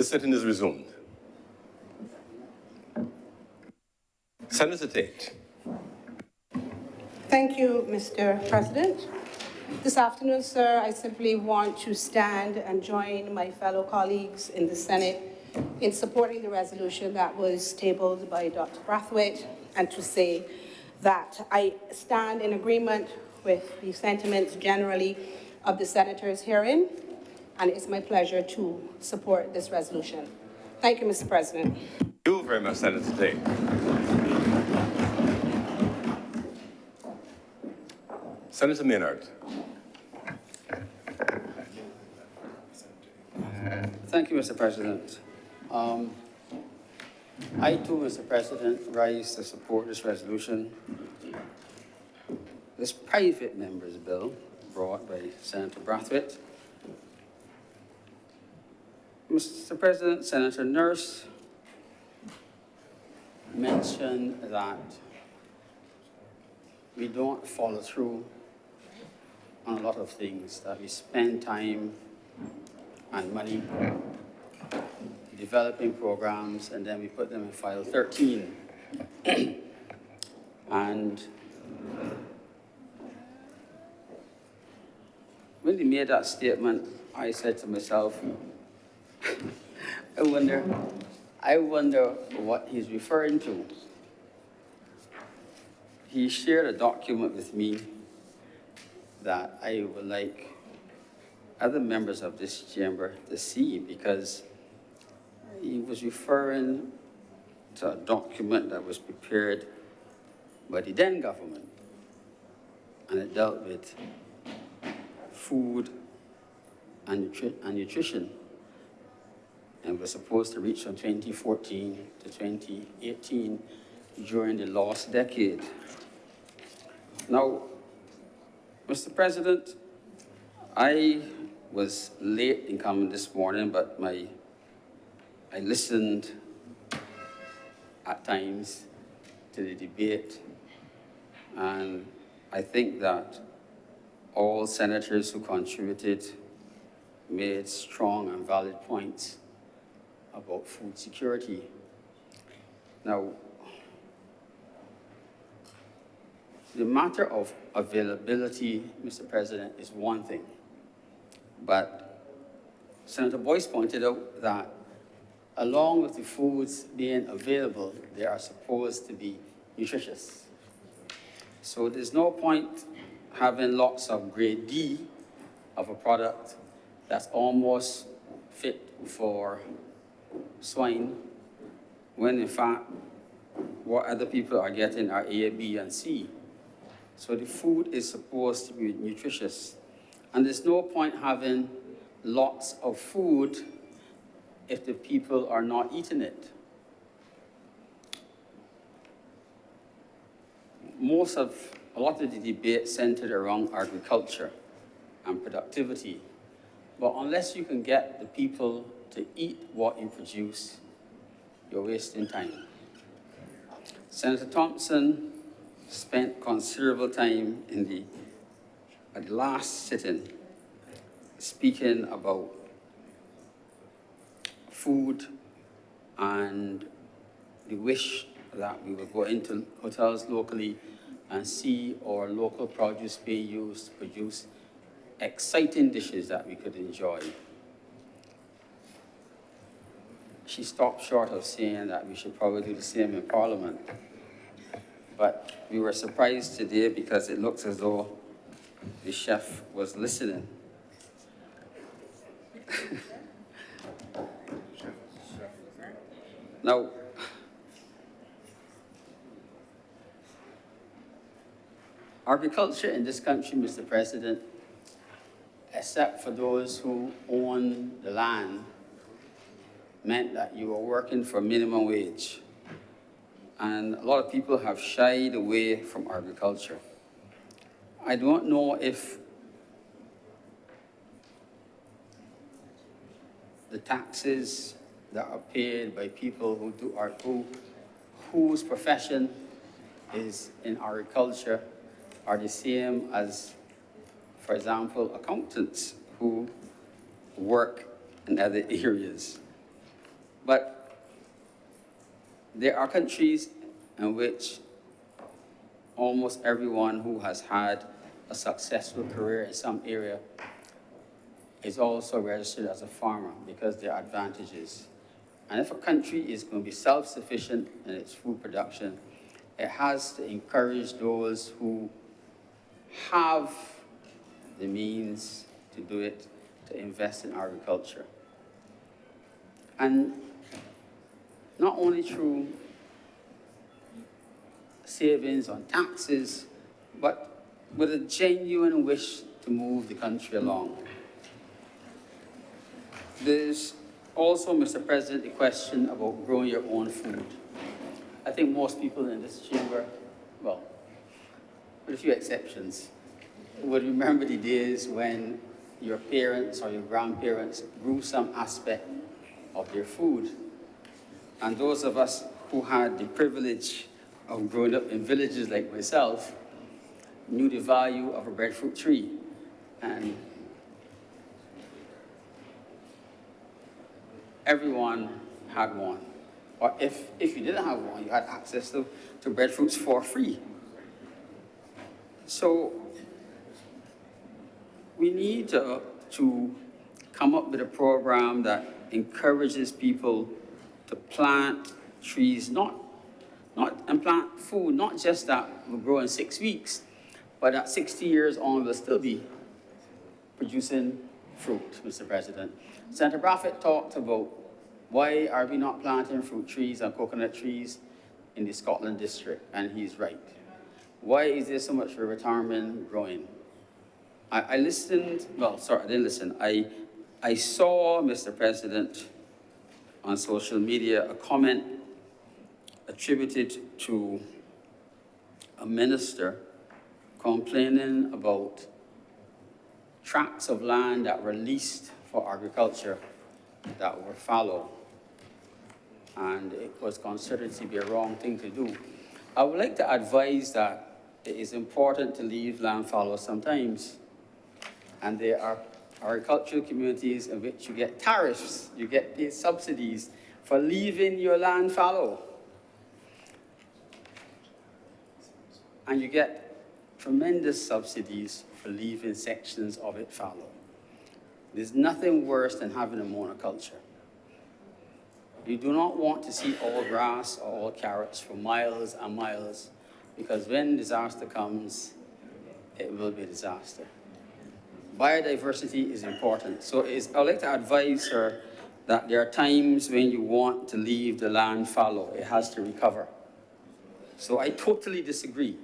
The sitting is resumed. Senator Tate. Thank you, Mr. President. This afternoon, sir, I simply want to stand and join my fellow colleagues in the Senate in supporting the resolution that was tabled by Dr. Brathwaite, and to say that I stand in agreement with the sentiments generally of the senators herein, and it's my pleasure to support this resolution. Thank you, Mr. President. Thank you very much, Senator Tate. Senator Maynard. Thank you, Mr. President. I too, Mr. President, rise to support this resolution. This private member's bill brought by Senator Brathwaite. Mr. President, Senator Nurse mentioned that we don't follow through on a lot of things, that we spend time and money developing programs, and then we put them in file 13. And when he made that statement, I said to myself, I wonder what he's referring to. He shared a document with me that I would like other members of this chamber to see, because he was referring to a document that was prepared by the then government, and it dealt with food and nutrition, and was supposed to reach from 2014 to 2018 during the last decade. Now, Mr. President, I was late in coming this morning, but I listened at times to the debate, and I think that all senators who contributed made strong and valid points about food security. Now, the matter of availability, Mr. President, is one thing, but Senator Boyce pointed out that along with the foods being available, they are supposed to be nutritious. So there's no point having lots of grade D of a product that's almost fit for swine, when in fact what other people are getting are A, B, and C. So the food is supposed to be nutritious. And there's no point having lots of food if the people are not eating it. A lot of the debate centered around agriculture and productivity. But unless you can get the people to eat what you produce, you're wasting time. Senator Thompson spent considerable time at the last sitting speaking about food and the wish that we would go into hotels locally and see our local produce being used to produce exciting dishes that we could enjoy. She stopped short of saying that we should probably do the same in Parliament. But we were surprised today because it looks as though the chef was listening. Now, agriculture in this country, Mr. President, except for those who own the land, meant that you were working for minimum wage. And a lot of people have shied away from agriculture. I don't know if the taxes that are paid by people whose profession is in agriculture are the same as, for example, accountants who work in other areas. But there are countries in which almost everyone who has had a successful career in some area is also registered as a farmer because there are advantages. And if a country is going to be self-sufficient in its food production, it has to encourage those who have the means to do it, to invest in agriculture. And not only through savings on taxes, but with a genuine wish to move the country along. There's also, Mr. President, the question about growing your own food. I think most people in this chamber, well, with a few exceptions, would remember the days when your parents or your grandparents grew some aspect of their food. And those of us who had the privilege of growing up in villages like myself knew the value of a breadfruit tree. And everyone had one. Or if you didn't have one, you had access to breadfruits for free. So we need to come up with a program that encourages people to plant trees, and plant food, not just that will grow in 6 weeks, but at 60 years on will still be producing fruit, Mr. President. Senator Braffett talked about why are we not planting fruit trees and coconut trees in the Scotland district, and he's right. Why is there so much retirement growing? I listened, well, sorry, I didn't listen. I saw, Mr. President, on social media, a comment attributed to a minister complaining about tracts of land that were leased for agriculture that were fallow. And it was considered to be a wrong thing to do. I would like to advise that it is important to leave land fallow sometimes. And there are agricultural communities in which you get tariffs, you get these subsidies for leaving your land fallow. And you get tremendous subsidies for leaving sections of it fallow. There's nothing worse than having a monoculture. You do not want to see all grass or all carrots for miles and miles, because when disaster comes, it will be a disaster. Biodiversity is important. So I would like to advise her that there are times when you want to leave the land fallow. It has to recover. So I totally disagree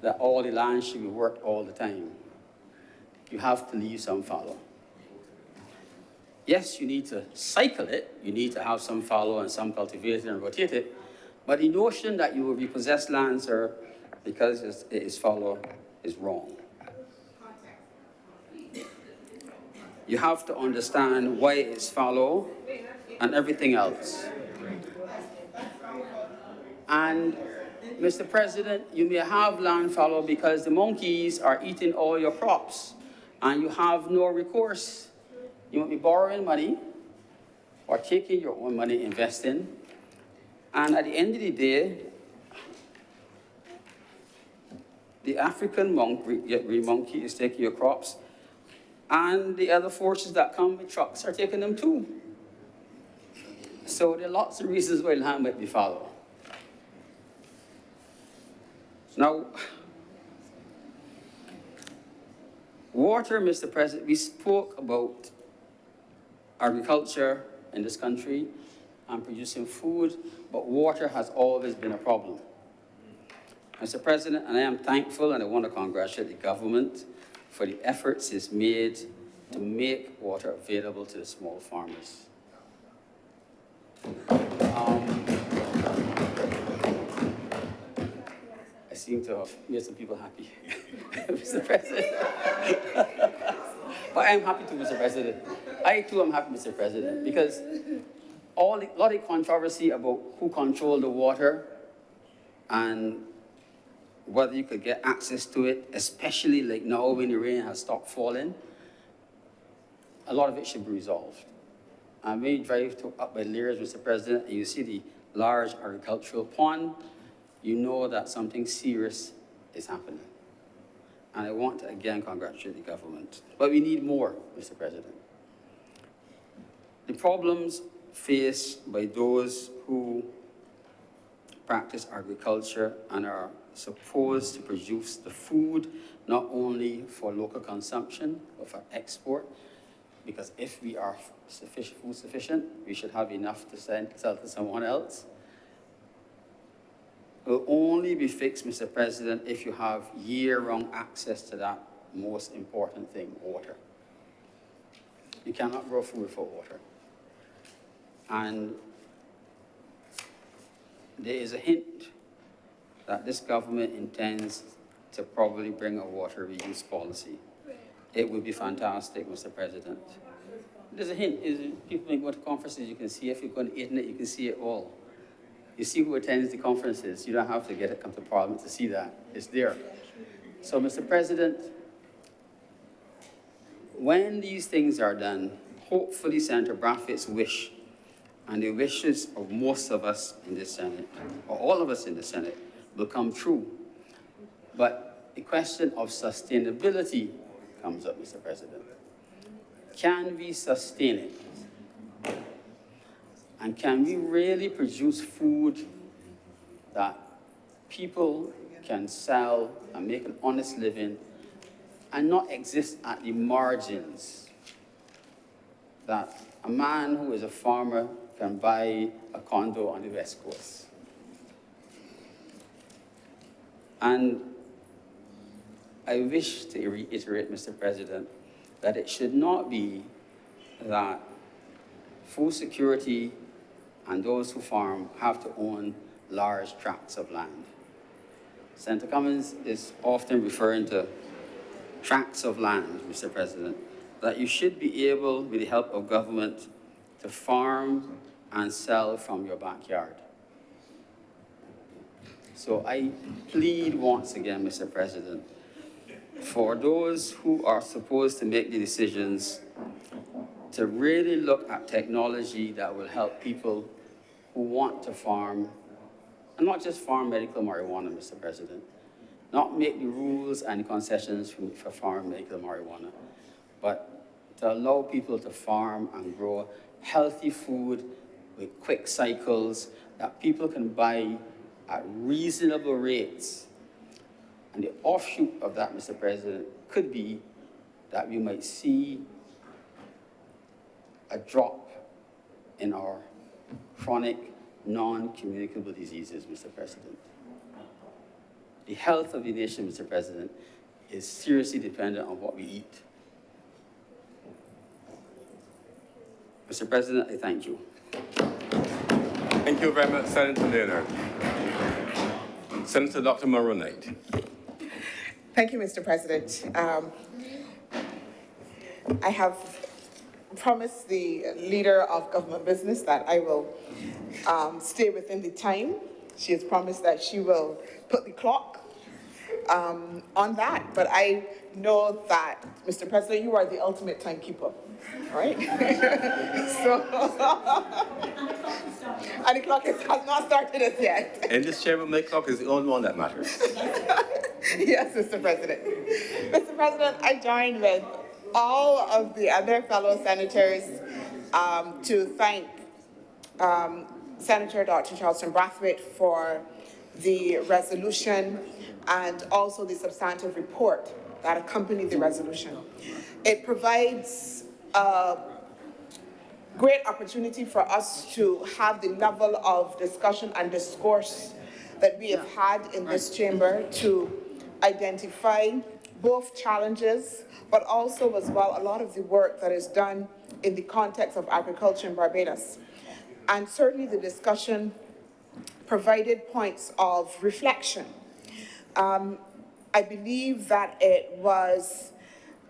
that all the land should be worked all the time. You have to leave some fallow. Yes, you need to cycle it. You need to have some fallow and some cultivated and rotate it. But the notion that you will repossess land, sir, because it is fallow is wrong. You have to understand why it's fallow and everything else. And, Mr. President, you may have land fallow because the monkeys are eating all your crops and you have no recourse. You might be borrowing money or taking your own money, investing. And at the end of the day, the African monkey is taking your crops, and the other forces that come with trucks are taking them too. So there are lots of reasons why land might be fallow. Now, water, Mr. President, we spoke about agriculture in this country and producing food, but water has always been a problem. Mr. President, and I am thankful and I want to congratulate the government for the efforts it's made to make water available to the small farmers. I seem to have made some people happy, Mr. President. But I'm happy too, Mr. President. I too am happy, Mr. President, because a lot of controversy about who controlled the water and whether you could get access to it, especially like now when the rain has stopped falling, a lot of it should be resolved. And when you drive up by Lears, Mr. President, and you see the large agricultural pond, you know that something serious is happening. And I want to again congratulate the government. But we need more, Mr. President. The problems faced by those who practice agriculture and are supposed to produce the food not only for local consumption, but for export, because if we are food sufficient, we should have enough to sell to someone else. Will only be fixed, Mr. President, if you have year-round access to that most important thing, water. You cannot grow food without water. And there is a hint that this government intends to probably bring a water reuse policy. It would be fantastic, Mr. President. There's a hint. People may go to conferences, you can see. If you go on the internet, you can see it all. You see who attends the conferences. You don't have to come to Parliament to see that. It's there. So, Mr. President, when these things are done, hopefully Senator Brathwaite's wish and the wishes of most of us in the Senate, or all of us in the Senate, will come true. But the question of sustainability comes up, Mr. President. Can we sustain it? And can we really produce food that people can sell and make an honest living and not exist at the margins? That a man who is a farmer can buy a condo on the West Coast. And I wish to reiterate, Mr. President, that it should not be that food security and those who farm have to own large tracts of land. Senator Cummins is often referring to tracts of land, Mr. President, that you should be able, with the help of government, to farm and sell from your backyard. So I plead once again, Mr. President, for those who are supposed to make the decisions to really look at technology that will help people who want to farm, and not just farm medical marijuana, Mr. President, not make the rules and concessions for farm medical marijuana, but to allow people to farm and grow healthy food with quick cycles that people can buy at reasonable rates. And the offshoot of that, Mr. President, could be that we might see a drop in our chronic, non-communicable diseases, Mr. President. The health of the nation, Mr. President, is seriously dependent on what we eat. Mr. President, I thank you. Thank you very much, Senator Leonard. Senator Dr. Morrow-Knight. Thank you, Mr. President. I have promised the Leader of Government Business that I will stay within the time. She has promised that she will put the clock on that, but I know that, Mr. President, you are the ultimate timekeeper, all right? And the clock has not started as yet. In this chamber, my clock is the only one that matters. Yes, Mr. President. Mr. President, I join with all of the other fellow senators to thank Senator Dr. Charleston Brathwaite for the resolution and also the substantive report that accompanied the resolution. It provides a great opportunity for us to have the level of discussion and discourse that we have had in this chamber to identify both challenges, but also as well a lot of the work that is done in the context of agriculture in Barbados. And certainly the discussion provided points of reflection. I believe that it was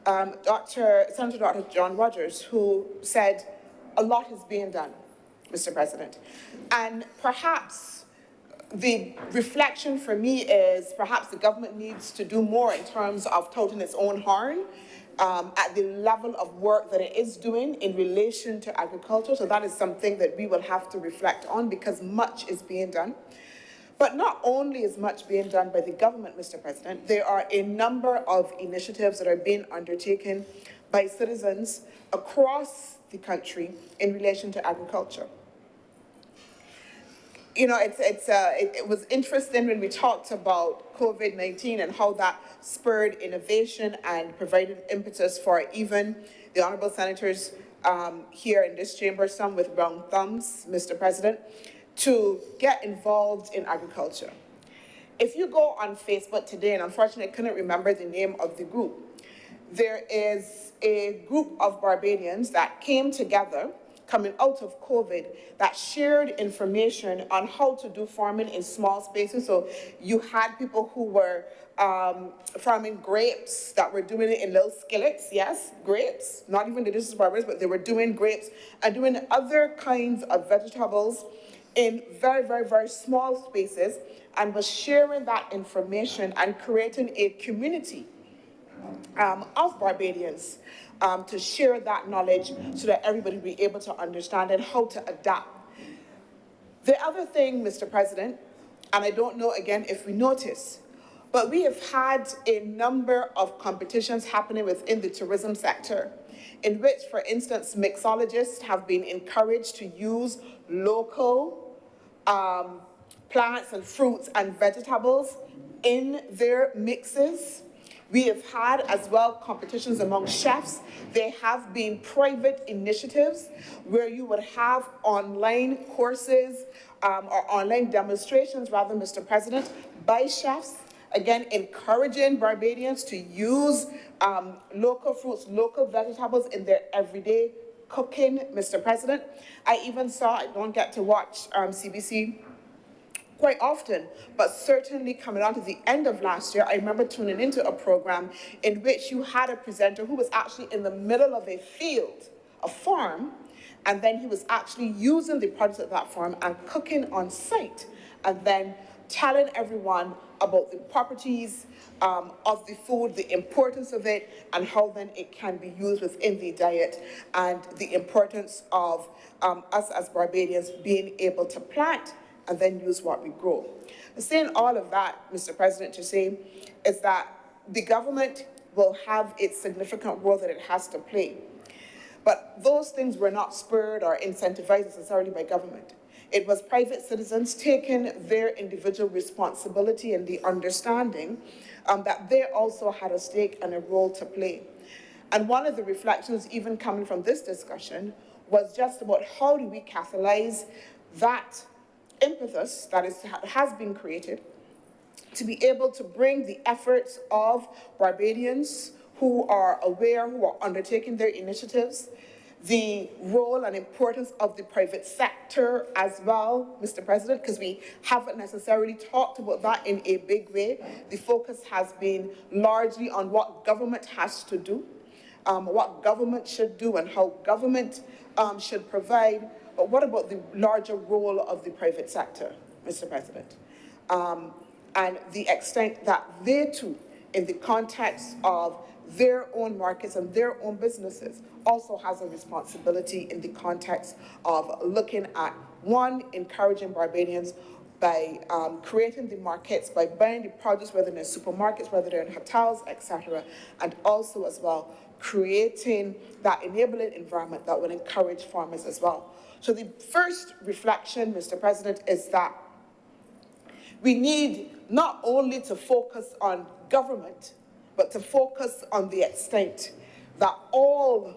Senator Dr. John Rogers who said a lot is being done, Mr. President. And perhaps the reflection for me is perhaps the government needs to do more in terms of touting its own horn at the level of work that it is doing in relation to agriculture. So that is something that we will have to reflect on, because much is being done. But not only is much being done by the government, Mr. President, there are a number of initiatives that are being undertaken by citizens across the country in relation to agriculture. You know, it was interesting when we talked about COVID-19 and how that spurred innovation and provided impetus for even the honourable senators here in this chamber, some with brown thumbs, Mr. President, to get involved in agriculture. If you go on Facebook today, and unfortunately I couldn't remember the name of the group, there is a group of Barbadians that came together coming out of COVID that shared information on how to do farming in small spaces. So you had people who were farming grapes that were doing it in little skillets, yes, grapes, not even the dishes barbers, but they were doing grapes and doing other kinds of vegetables in very, very, very small spaces, and was sharing that information and creating a community of Barbadians to share that knowledge so that everybody will be able to understand and how to adapt. The other thing, Mr. President, and I don't know again if we notice, but we have had a number of competitions happening within the tourism sector in which, for instance, mixologists have been encouraged to use local plants and fruits and vegetables in their mixes. We have had as well competitions among chefs. There have been private initiatives where you would have online courses or online demonstrations, rather, Mr. President, by chefs, again, encouraging Barbadians to use local fruits, local vegetables in their everyday cooking, Mr. President. I even saw, I don't get to watch CBC quite often, but certainly coming on to the end of last year, I remember tuning into a program in which you had a presenter who was actually in the middle of a field, a farm, and then he was actually using the products of that farm and cooking on site, and then telling everyone about the properties of the food, the importance of it, and how then it can be used within the diet, and the importance of us as Barbadians being able to plant and then use what we grow. Saying all of that, Mr. President, to say is that the government will have its significant role that it has to play. But those things were not spurred or incentivized necessarily by government. It was private citizens taking their individual responsibility and the understanding that they also had a stake and a role to play. And one of the reflections even coming from this discussion was just about how do we catalyze that impetus that has been created to be able to bring the efforts of Barbadians who are aware, who are undertaking their initiatives, the role and importance of the private sector as well, Mr. President, because we haven't necessarily talked about that in a big way. The focus has been largely on what government has to do, what government should do, and how government should provide. But what about the larger role of the private sector, Mr. President? And the extent that they too, in the context of their own markets and their own businesses, also has a responsibility in the context of looking at, one, encouraging Barbadians by creating the markets, by buying the produce, whether they're in supermarkets, whether they're in hotels, etc., and also as well creating that enabling environment that will encourage farmers as well. So the first reflection, Mr. President, is that we need not only to focus on government, but to focus on the extent that all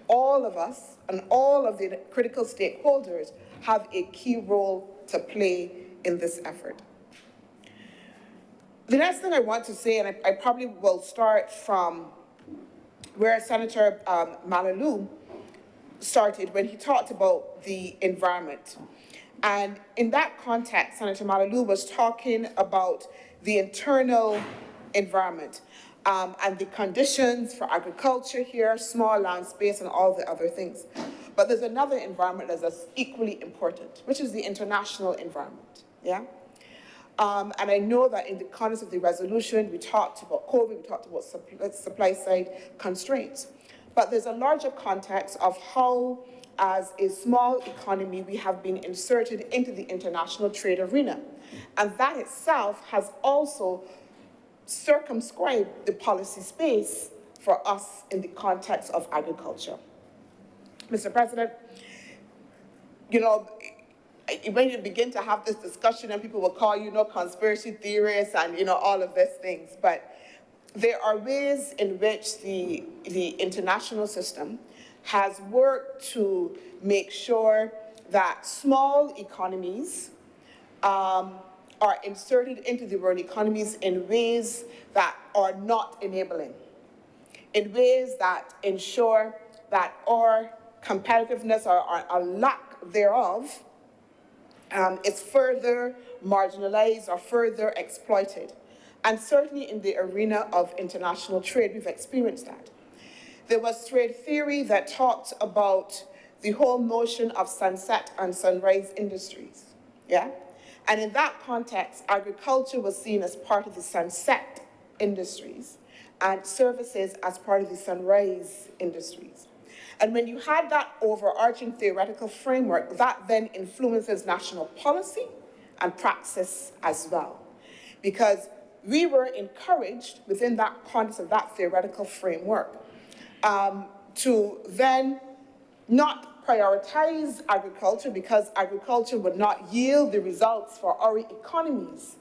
of us and all of the critical stakeholders have a key role to play in this effort. The next thing I want to say, and I probably will start from where Senator Malalou started when he talked about the environment. And in that context, Senator Malalou was talking about the internal environment and the conditions for agriculture here, small land space, and all the other things. But there's another environment that's equally important, which is the international environment, yeah? And I know that in the context of the resolution, we talked about COVID, we talked about supply side constraints. But there's a larger context of how, as a small economy, we have been inserted into the international trade arena. And that itself has also circumscribed the policy space for us in the context of agriculture. Mr. President, you know, when you begin to have this discussion and people will call you, conspiracy theorists and, all of these things, but there are ways in which the international system has worked to make sure that small economies are inserted into the world economies in ways that are not enabling, in ways that ensure that our competitiveness or our lack thereof is further marginalized or further exploited. And certainly in the arena of international trade, we've experienced that. There was trade theory that talked about the whole notion of sunset and sunrise industries, yeah? And in that context, agriculture was seen as part of the sunset industries and services as part of the sunrise industries. And when you had that overarching theoretical framework, that then influences national policy and praxis as well. Because we were encouraged within that context of that theoretical framework to then not prioritize agriculture because agriculture would not yield the results for our economies,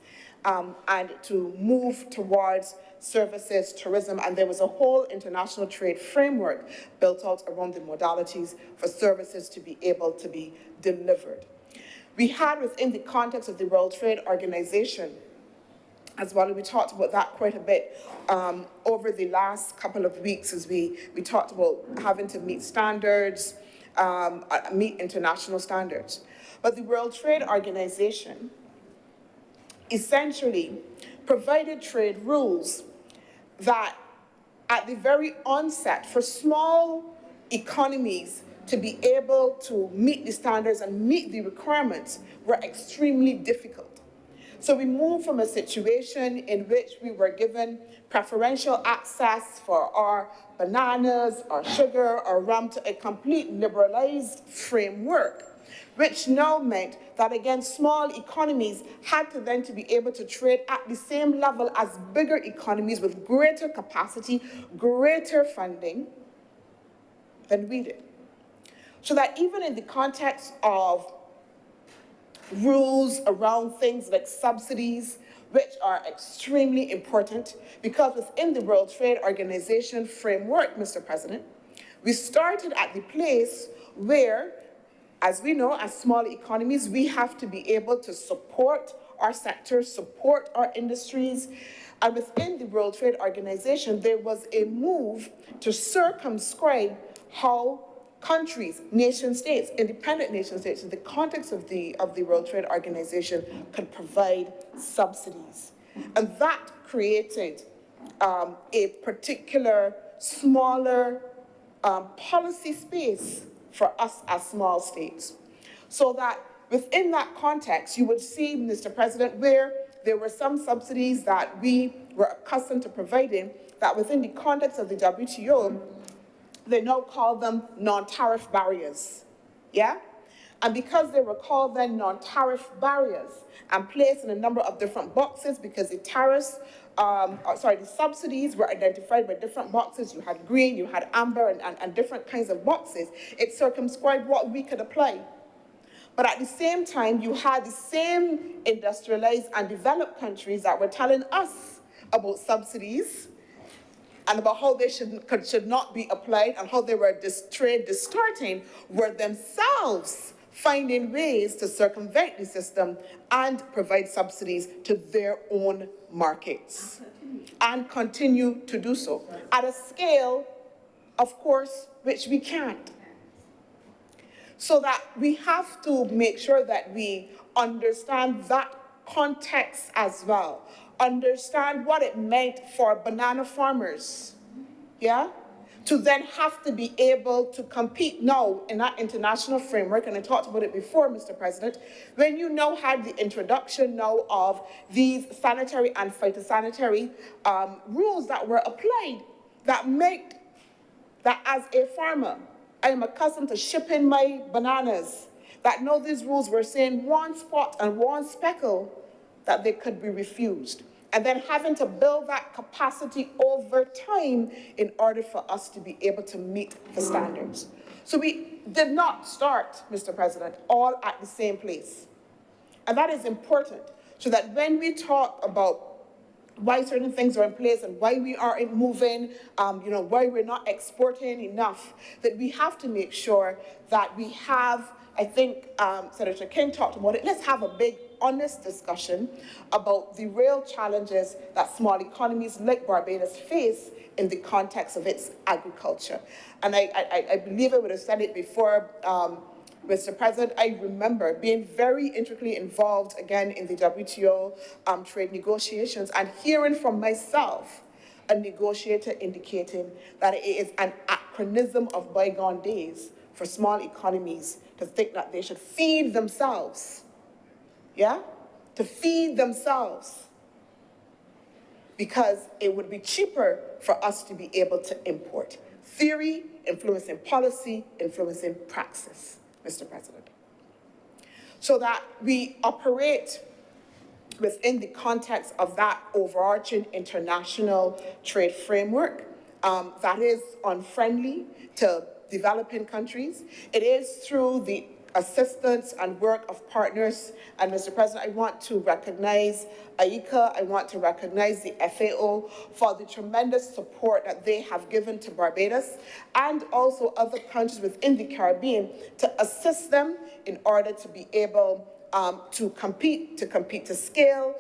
and to move towards services, tourism, and there was a whole international trade framework built out around the modalities for services to be able to be delivered. We had within the context of the World Trade Organization as well, and we talked about that quite a bit over the last couple of weeks as we talked about having to meet standards, meet international standards. But the World Trade Organization essentially provided trade rules that at the very onset for small economies to be able to meet the standards and meet the requirements were extremely difficult. So we moved from a situation in which we were given preferential access for our bananas, our sugar, our rum to a complete liberalized framework, which now meant that, again, small economies had to then to be able to trade at the same level as bigger economies with greater capacity, greater funding than we did. So that even in the context of rules around things like subsidies, which are extremely important, because within the World Trade Organization framework, Mr. President, we started at the place where, as we know, as small economies, we have to be able to support our sector, support our industries. And within the World Trade Organization, there was a move to circumscribe how countries, nation states, independent nation states, in the context of the World Trade Organization, could provide subsidies. And that created a particular smaller policy space for us as small states. So that within that context, you would see, Mr. President, where there were some subsidies that we were accustomed to providing that within the context of the WTO, they now call them non-tariff barriers, yeah? And because they were called then non-tariff barriers and placed in a number of different boxes because the tariffs, the subsidies were identified by different boxes. You had green, you had amber, and different kinds of boxes. It circumscribed what we could apply. But at the same time, you had the same industrialized and developed countries that were telling us about subsidies and about how they should not be applied and how they were trade distorting, were themselves finding ways to circumvent the system and provide subsidies to their own markets and continue to do so at a scale, of course, which we can't. So that we have to make sure that we understand that context as well. Understand what it meant for banana farmers, yeah? to then have to be able to compete now in that international framework, and I talked about it before, Mr. President, when you now had the introduction now of these sanitary and phytosanitary rules that were applied that make that as a farmer, I am accustomed to shipping my bananas, that now these rules were saying one spot and one speckle that they could be refused. And then having to build that capacity over time in order for us to be able to meet the standards. So we did not start, Mr. President, all at the same place. And that is important, so that when we talk about why certain things are in place and why we aren't moving, why we're not exporting enough, that we have to make sure that we have, I think Senator King talked about it, let's have a big, honest discussion about the real challenges that small economies like Barbados face in the context of its agriculture. And I believe I would have said it before, Mr. President, I remember being very intricately involved again in the WTO trade negotiations and hearing from myself a negotiator indicating that it is an anachronism of bygone days for small economies to think that they should feed themselves, to feed themselves, because it would be cheaper for us to be able to import. Theory influencing policy, influencing praxis, Mr. President. So that we operate within the context of that overarching international trade framework that is unfriendly to developing countries. It is through the assistance and work of partners. And Mr. President, I want to recognize AICA, I want to recognize the FAO for the tremendous support that they have given to Barbados and also other countries within the Caribbean to assist them in order to be able to compete to scale,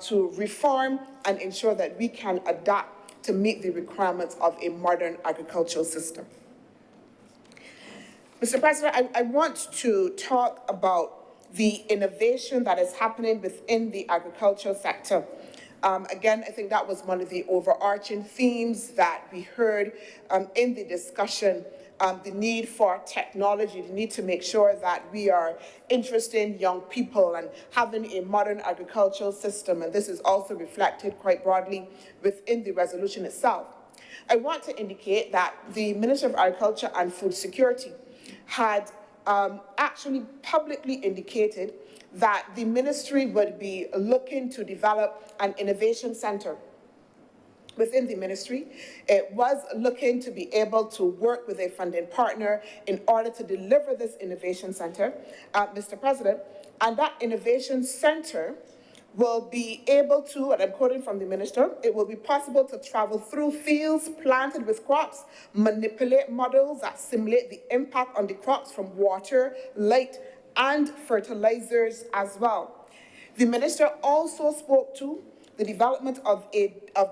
to reform and ensure that we can adapt to meet the requirements of a modern agricultural system. Mr. President, I want to talk about the innovation that is happening within the agricultural sector. Again, I think that was one of the overarching themes that we heard in the discussion, the need for technology, the need to make sure that we are interesting young people and having a modern agricultural system, and this is also reflected quite broadly within the resolution itself. I want to indicate that the Minister of Agriculture and Food Security had actually publicly indicated that the ministry would be looking to develop an innovation center within the ministry. It was looking to be able to work with a funding partner in order to deliver this innovation center, Mr. President, and that innovation center will be able to, and I'm quoting from the minister, it will be possible to travel through fields planted with crops, manipulate models that simulate the impact on the crops from water, light, and fertilizers as well. The minister also spoke to the development of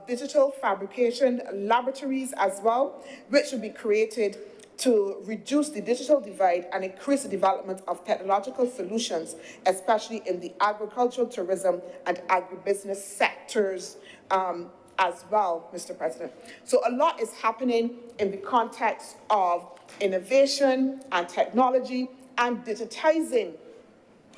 digital fabrication laboratories as well, which will be created to reduce the digital divide and increase the development of technological solutions, especially in the agricultural, tourism, and agribusiness sectors as well, Mr. President. So a lot is happening in the context of innovation and technology and digitizing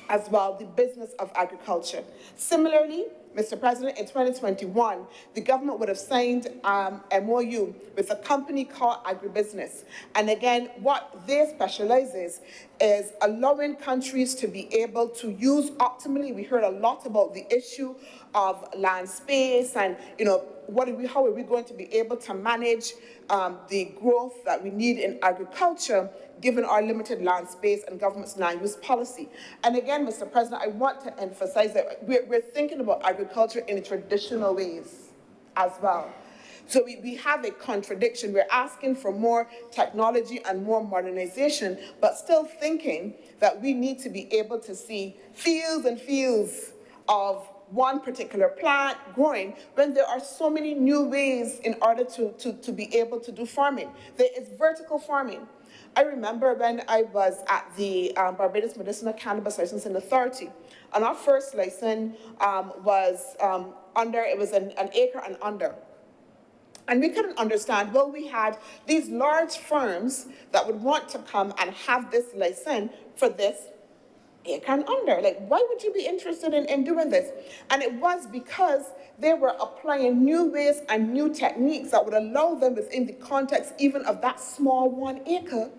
as well the business of agriculture. Similarly, Mr. President, in 2021, the government would have signed MOU with a company called Agribusiness. And again, what they specialize is allowing countries to be able to use optimally. We heard a lot about the issue of land space and, how are we going to be able to manage the growth that we need in agriculture given our limited land space and government's land use policy. And again, Mr. President, I want to emphasize that we're thinking about agriculture in traditional ways as well. So we have a contradiction. We're asking for more technology and more modernization, but still thinking that we need to be able to see fields and fields of one particular plant growing when there are so many new ways in order to be able to do farming. There is vertical farming. I remember when I was at the Barbados Medicinal Cannabis Licensing Authority, and our first license was an acre and under. And we couldn't understand, well, we had these large firms that would want to come and have this license for this acre and under. Like, why would you be interested in doing this? And it was because they were applying new ways and new techniques that would allow them within the context even of that small 1 acre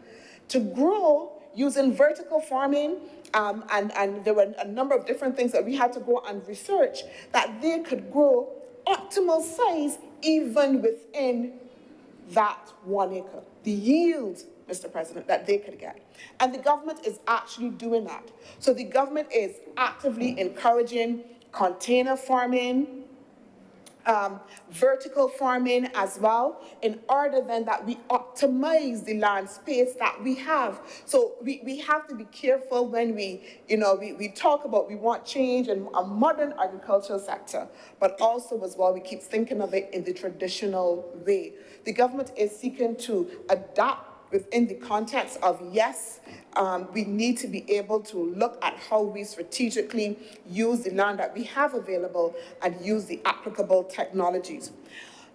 to grow using vertical farming, and there were a number of different things that we had to go and research that they could grow optimal size even within that 1 acre. The yield, Mr. President, that they could get. And the government is actually doing that. So the government is actively encouraging container farming, vertical farming as well, in order then that we optimize the land space that we have. So we have to be careful when we talk about we want change in a modern agricultural sector, but also as well we keep thinking of it in the traditional way. The government is seeking to adapt within the context of, yes, we need to be able to look at how we strategically use the land that we have available and use the applicable technologies.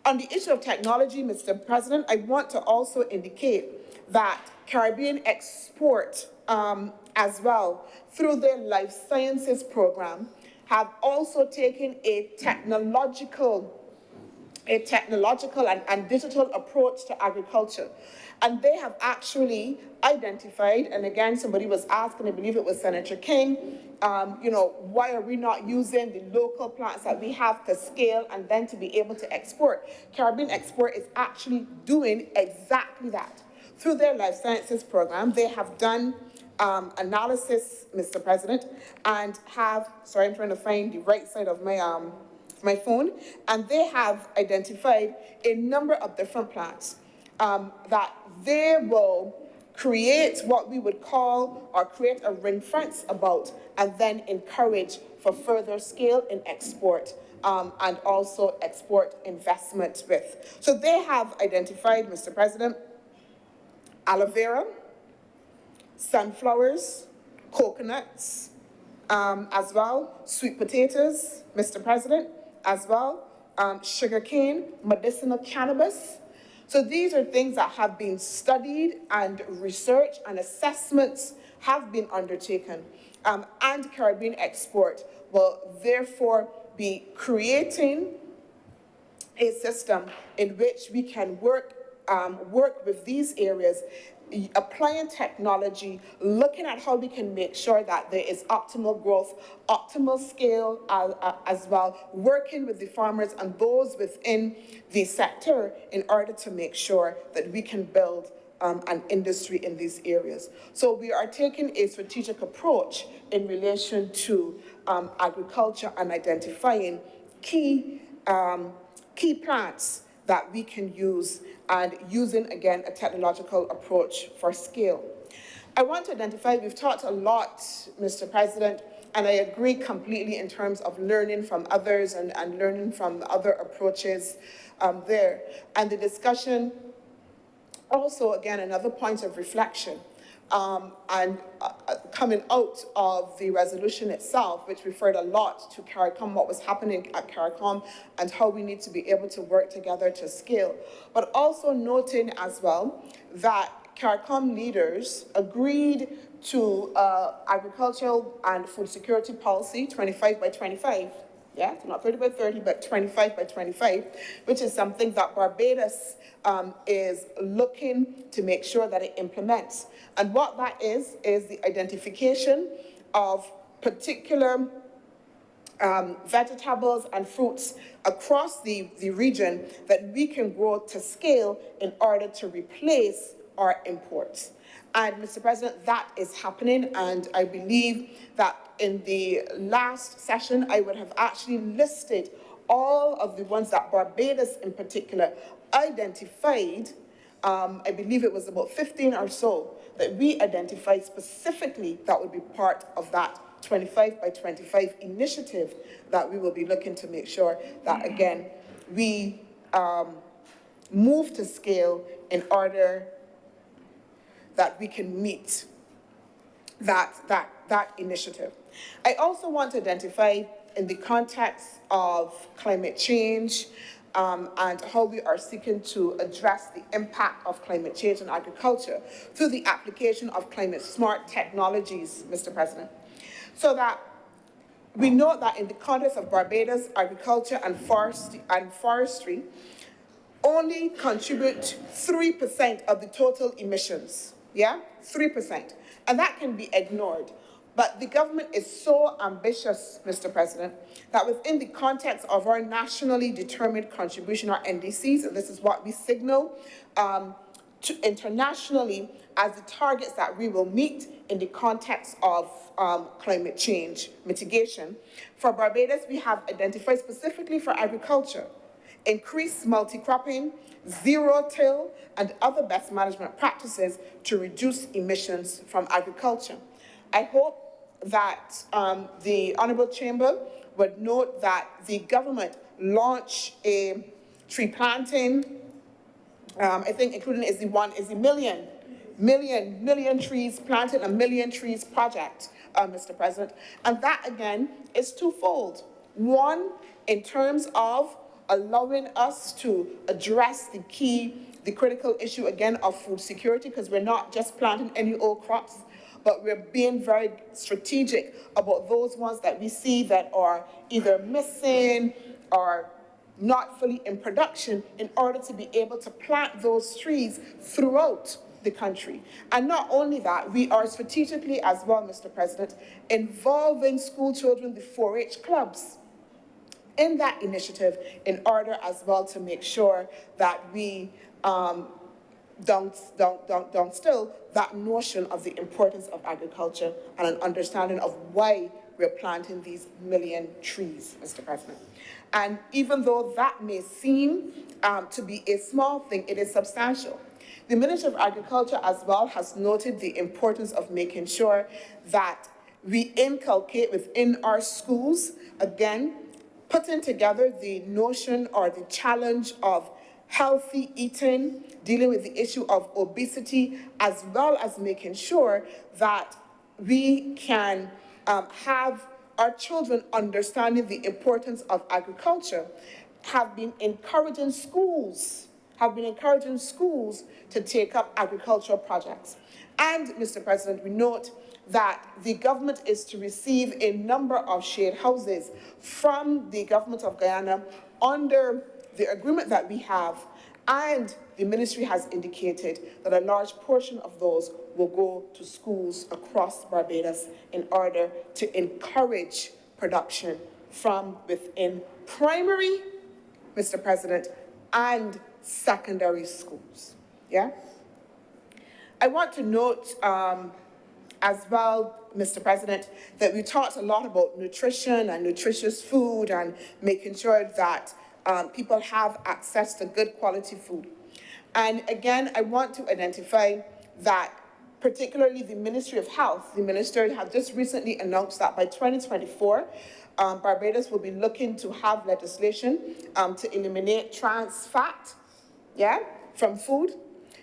On the issue of technology, Mr. President, I want to also indicate that Caribbean Export as well, through their life sciences program, have also taken a technological and digital approach to agriculture. And they have actually identified, and again, somebody was asking, I believe it was Senator King, why are we not using the local plants that we have to scale and then to be able to export? Caribbean Export is actually doing exactly that. Through their life sciences program, they have done analysis, Mr. President, and have, sorry, I'm trying to find the right side of my phone, and they have identified a number of different plants that they will create what we would call or create a ring fence about, and then encourage for further scale in export and also export investment with. So they have identified, Mr. President, aloe vera, sunflowers, coconuts, as well, sweet potatoes, Mr. President, as well, sugarcane, medicinal cannabis. So these are things that have been studied and research and assessments have been undertaken. And Caribbean Export will therefore be creating a system in which we can work with these areas, applying technology, looking at how we can make sure that there is optimal growth, optimal scale as well, working with the farmers and those within the sector in order to make sure that we can build an industry in these areas. So we are taking a strategic approach in relation to agriculture and identifying key plants that we can use, and using, again, a technological approach for scale. I want to identify, we've talked a lot, Mr. President, and I agree completely in terms of learning from others and learning from other approaches there. And the discussion, also, again, another point of reflection, coming out of the resolution itself, which referred a lot to CARICOM, what was happening at CARICOM, and how we need to be able to work together to scale. But also noting as well that CARICOM leaders agreed to agricultural and food security policy 25 by 25. Yeah, so not 30 by 30, but 25 by 25, which is something that Barbados is looking to make sure that it implements. And what that is the identification of particular vegetables and fruits across the region that we can grow to scale in order to replace our imports. And Mr. President, that is happening, and I believe that in the last session, I would have actually listed all of the ones that Barbados in particular identified. I believe it was about 15 or so that we identified specifically that would be part of that 25 by 25 initiative that we will be looking to make sure that, again, we move to scale in order that we can meet that initiative. I also want to identify, in the context of climate change and how we are seeking to address the impact of climate change on agriculture through the application of climate-smart technologies, Mr. President. So that we know that in the context of Barbados, agriculture and forestry only contribute 3% of the total emissions, 3%. And that can be ignored. But the government is so ambitious, Mr. President, that within the context of our nationally determined contribution, our NDCs, and this is what we signal internationally as the targets that we will meet in the context of climate change mitigation. For Barbados, we have identified specifically for agriculture, increased multi-cropping, zero-till, and other best management practices to reduce emissions from agriculture. I hope that the Honourable Chamber would note that the government launched a tree planting, I think including is the million trees planted, a million trees project, Mr. President. And that again is twofold. One, in terms of allowing us to address the critical issue again of food security, because we're not just planting any old crops, but we're being very strategic about those ones that we see that are either missing or not fully in production in order to be able to plant those trees throughout the country. And not only that, we are strategically as well, Mr. President, involving school children, the 4-H clubs, in that initiative in order as well to make sure that we don't still that notion of the importance of agriculture and an understanding of why we're planting these million trees, Mr. President. And even though that may seem to be a small thing, it is substantial. The Ministry of Agriculture as well has noted the importance of making sure that we inculcate within our schools, again, putting together the notion or the challenge of healthy eating, dealing with the issue of obesity, as well as making sure that we can have our children understanding the importance of agriculture, have been encouraging schools to take up agricultural projects. And, Mr. President, we note that the government is to receive a number of shade houses from the government of Guyana under the agreement that we have, and the ministry has indicated that a large portion of those will go to schools across Barbados in order to encourage production from within primary, Mr. President, and secondary schools. I want to note as well, Mr. President, that we talked a lot about nutrition and nutritious food and making sure that people have access to good quality food. And again, I want to identify that particularly the Ministry of Health, the minister have just recently announced that by 2024, Barbados will be looking to have legislation to eliminate trans fat, from food.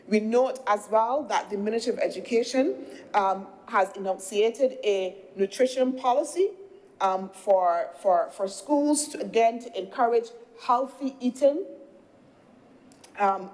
We note as well that the Ministry of Education has enunciated a nutrition policy for schools to, again, to encourage healthy eating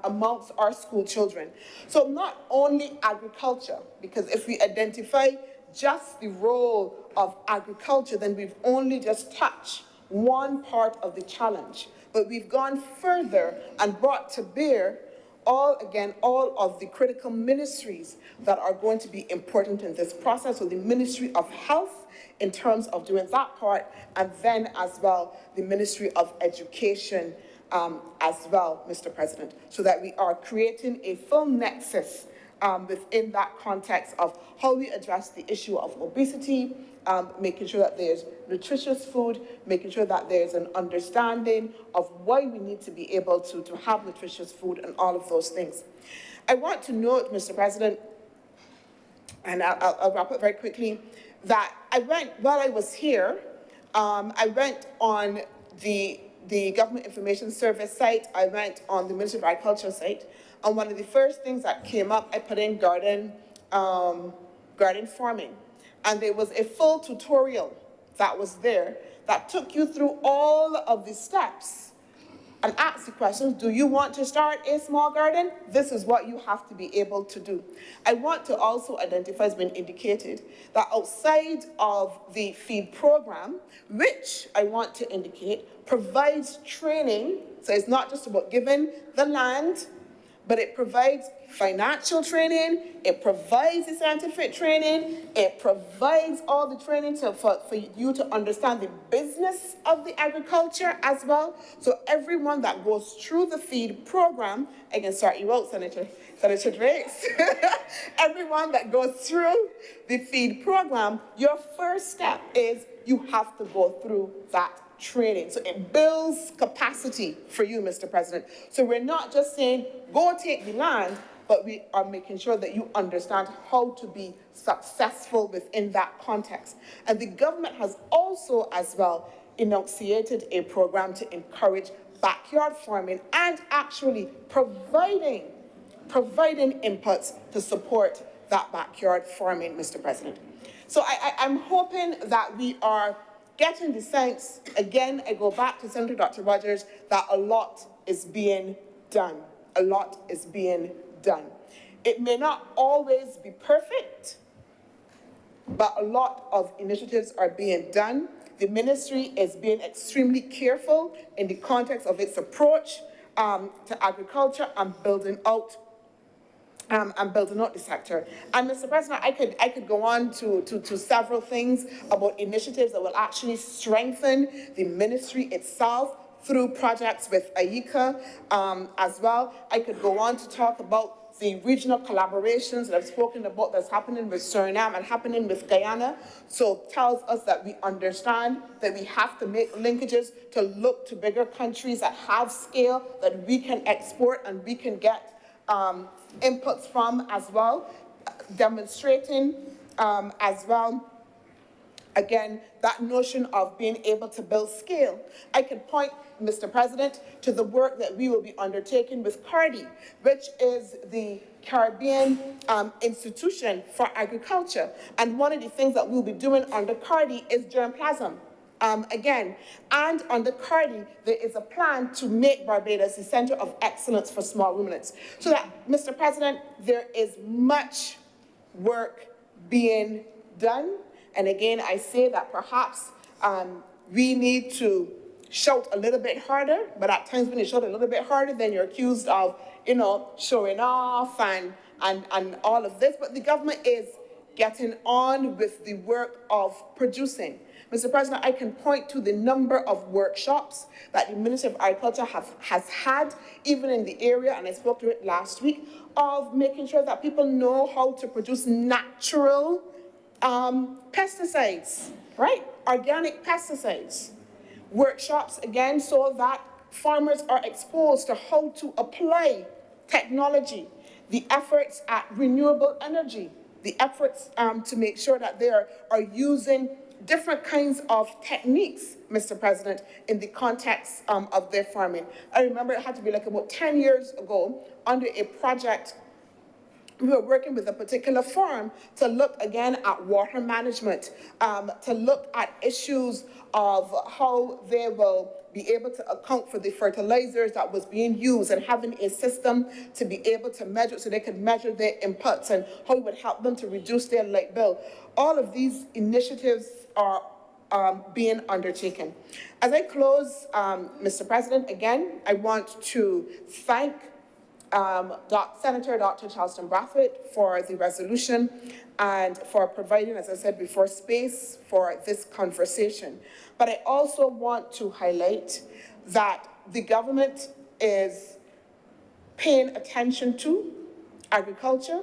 amongst our school children. So not only agriculture, because if we identify just the role of agriculture, then we've only just touched one part of the challenge. But we've gone further and brought to bear all of the critical ministries that are going to be important in this process. So the Ministry of Health in terms of doing that part, and then as well the Ministry of Education as well, Mr. President, so that we are creating a full nexus within that context of how we address the issue of obesity, making sure that there's nutritious food, making sure that there's an understanding of why we need to be able to have nutritious food and all of those things. I want to note, Mr. President, and I'll wrap up very quickly, that while I was here, I went on the Government Information Service site, I went on the Ministry of Agriculture site, and one of the first things that came up, I put in garden farming. And there was a full tutorial that was there that took you through all of the steps and ask the questions, do you want to start a small garden? This is what you have to be able to do. I want to also identify, as been indicated, that outside of the feed program, which I want to indicate provides training, so it's not just about giving the land, but it provides financial training, it provides the scientific training, it provides all the training for you to understand the business of the agriculture as well. So everyone that goes through the feed program, I can start you out, Senator Drakes. Everyone that goes through the feed program, your first step is you have to go through that training. So it builds capacity for you, Mr. President. So we're not just saying, go take the land, but we are making sure that you understand how to be successful within that context. And the government has also as well enunciated a program to encourage backyard farming and actually providing inputs to support that backyard farming, Mr. President. So I'm hoping that we are getting the sense, again, I go back to Senator Dr. Rogers, that a lot is being done. A lot is being done. It may not always be perfect, but a lot of initiatives are being done. The ministry is being extremely careful in the context of its approach to agriculture and building out the sector. And Mr. President, I could go on to several things about initiatives that will actually strengthen the ministry itself through projects with AICA as well. I could go on to talk about the regional collaborations that I've spoken about that's happening with Suriname and happening with Guyana. So it tells us that we understand that we have to make linkages to look to bigger countries that have scale that we can export and we can get inputs from as well, demonstrating as well, again, that notion of being able to build scale. I could point, Mr. President, to the work that we will be undertaking with CARDI, which is the Caribbean Institution for Agriculture. And one of the things that we'll be doing under CARDI is germplasm. Again, and under CARDI, there is a plan to make Barbados a center of excellence for small ruminants. So that, Mr. President, there is much work being done. And again, I say that perhaps we need to shout a little bit harder, but at times when you shout a little bit harder, then you're accused of, showing off and all of this. But the government is getting on with the work of producing. Mr. President, I can point to the number of workshops that the Ministry of Agriculture has had, even in the area, and I spoke to it last week, of making sure that people know how to produce natural pesticides, right? Organic pesticides. Workshops, again, so that farmers are exposed to how to apply technology, the efforts at renewable energy, the efforts to make sure that they are using different kinds of techniques, Mr. President, in the context of their farming. I remember it had to be like about 10 years ago under a project. We were working with a particular farm to look again at water management, to look at issues of how they will be able to account for the fertilizers that was being used and having a system to be able to measure so they could measure their inputs and how it would help them to reduce their light bill. All of these initiatives are being undertaken. As I close, Mr. President, again, I want to thank Senator Dr. Charleston Brathwaite for the resolution and for providing, as I said before, space for this conversation. But I also want to highlight that the government is paying attention to agriculture.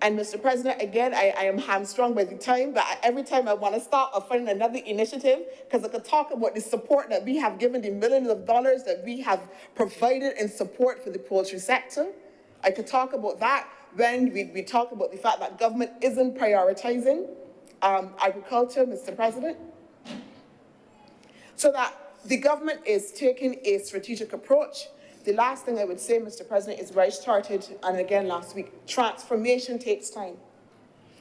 And Mr. President, again, I am hamstrung by the time, but every time I want to start, I'll find another initiative, because I could talk about the support that we have given, the millions of dollars that we have provided in support for the poultry sector. I could talk about that when we talk about the fact that government isn't prioritizing agriculture, Mr. President. So that the government is taking a strategic approach. The last thing I would say, Mr. President, is where I started, and again last week, transformation takes time.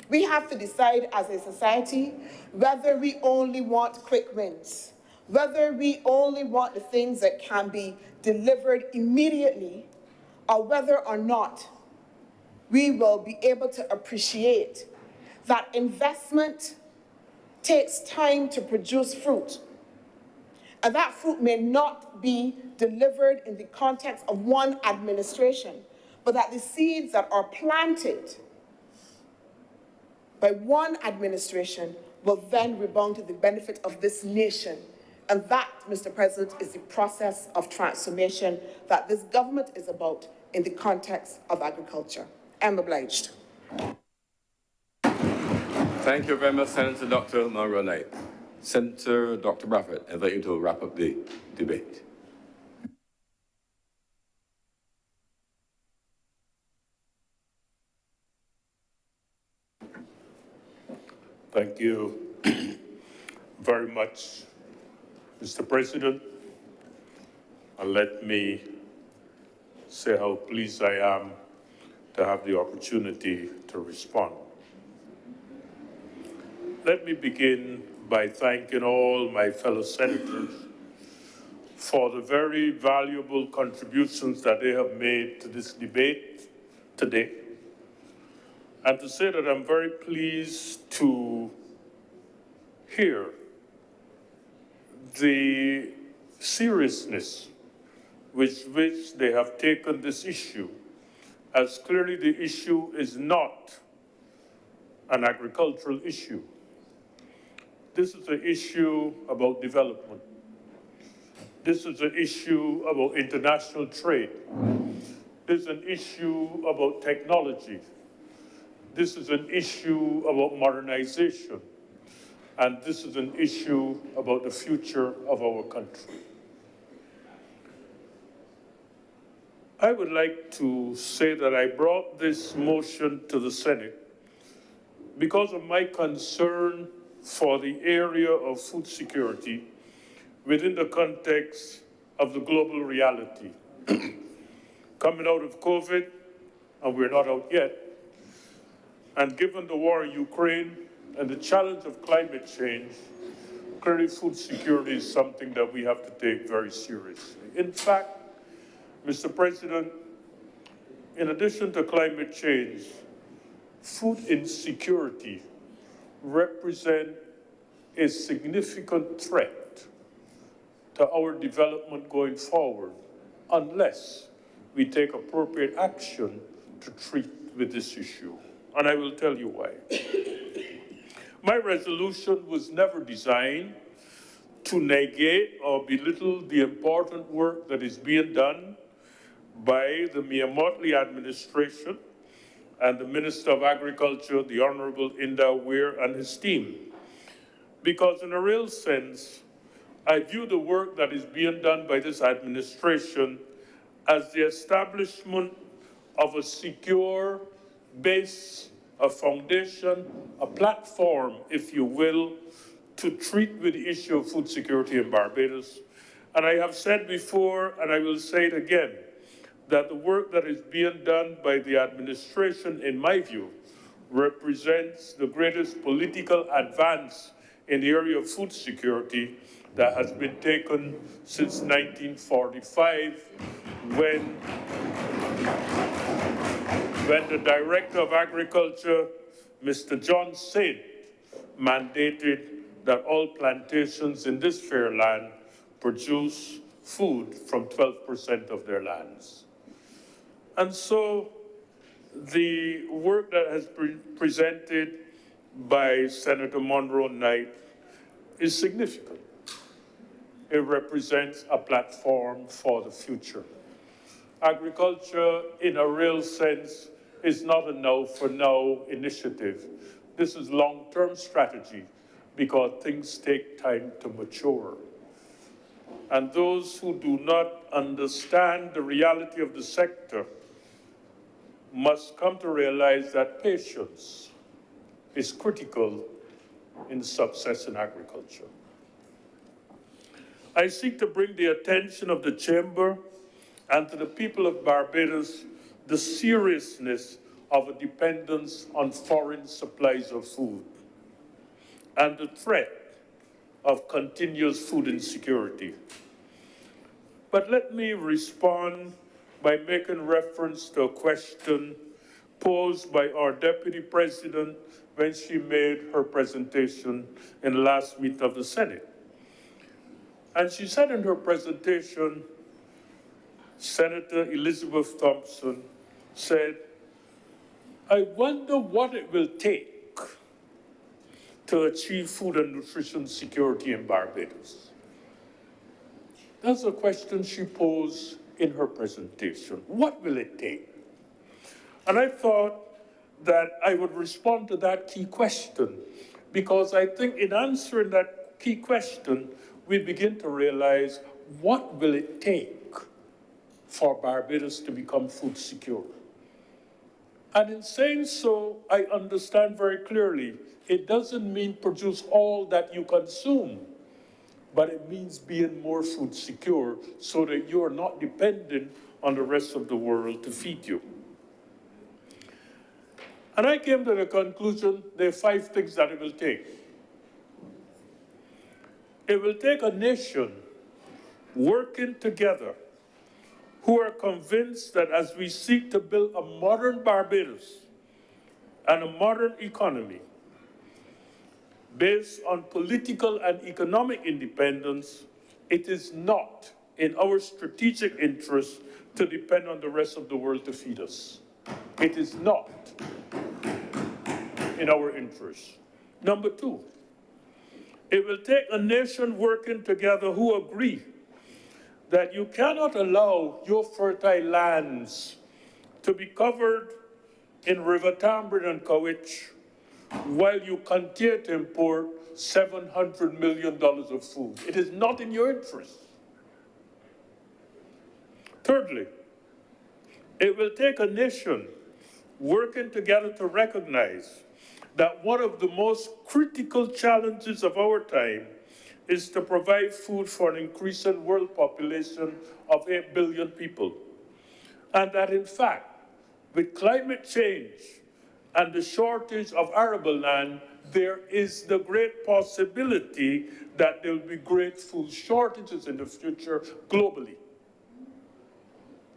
We have to decide as a society whether we only want quick wins, whether we only want the things that can be delivered immediately, or whether or not we will be able to appreciate that investment takes time to produce fruit. And that fruit may not be delivered in the context of one administration, but that the seeds that are planted by one administration will then rebound to the benefit of this nation. And that, Mr. President, is the process of transformation that this government is about in the context of agriculture. I'm obliged. Thank you very much, Senator Dr. Monroe Knight. Senator Dr. Bradford, I invite you to wrap up the debate. Thank you very much, Mr. President. And let me say how pleased I am to have the opportunity to respond. Let me begin by thanking all my fellow senators for the very valuable contributions that they have made to this debate today, and to say that I'm very pleased to hear the seriousness with which they have taken this issue, as clearly the issue is not an agricultural issue. This is an issue about development. This is an issue about international trade. This is an issue about technology. This is an issue about modernization. And this is an issue about the future of our country. I would like to say that I brought this motion to the Senate because of my concern for the area of food security within the context of the global reality. Coming out of COVID, and we're not out yet, and given the war in Ukraine and the challenge of climate change, clearly food security is something that we have to take very seriously. In fact, Mr. President, in addition to climate change, food insecurity represents a significant threat to our development going forward unless we take appropriate action to treat with this issue. And I will tell you why. My resolution was never designed to negate or belittle the important work that is being done by the Mia Mottley administration and the Minister of Agriculture, the Honourable Inda Weir, and his team. Because in a real sense, I view the work that is being done by this administration as the establishment of a secure base, a foundation, a platform, if you will, to treat with the issue of food security in Barbados. And I have said before, and I will say it again, that the work that is being done by the administration, in my view, represents the greatest political advance in the area of food security that has been taken since 1945, when the Director of Agriculture, Mr. John Saint, mandated that all plantations in this fair land produce food from 12% of their lands. And so the work that has been presented by Senator Monroe Knight is significant. It represents a platform for the future. Agriculture, in a real sense, is not a now-for-now initiative. This is long-term strategy because things take time to mature. And those who do not understand the reality of the sector must come to realize that patience is critical in success in agriculture. I seek to bring the attention of the Chamber and to the people of Barbados the seriousness of a dependence on foreign supplies of food and the threat of continuous food insecurity. But let me respond by making reference to a question posed by our Deputy President when she made her presentation in the last meeting of the Senate. And she said in her presentation, Senator Elizabeth Thompson said, I wonder what it will take to achieve food and nutrition security in Barbados. That's a question she posed in her presentation. What will it take? And I thought that I would respond to that key question, because I think in answering that key question, we begin to realize what will it take for Barbados to become food secure. And in saying so, I understand very clearly, it doesn't mean produce all that you consume, but it means being more food secure so that you're not dependent on the rest of the world to feed you. And I came to the conclusion there are 5 things that it will take. It will take a nation working together who are convinced that as we seek to build a modern Barbados and a modern economy based on political and economic independence, it is not in our strategic interest to depend on the rest of the world to feed us. It is not in our interest. Number 2, it will take a nation working together who agree that you cannot allow your fertile lands to be covered in River Tamarind and Kowich while you continue to import $700 million of food. It is not in your interest. Thirdly, it will take a nation working together to recognize that one of the most critical challenges of our time is to provide food for an increasing world population of 8 billion people. And that in fact, with climate change and the shortage of arable land, there is the great possibility that there will be great food shortages in the future globally.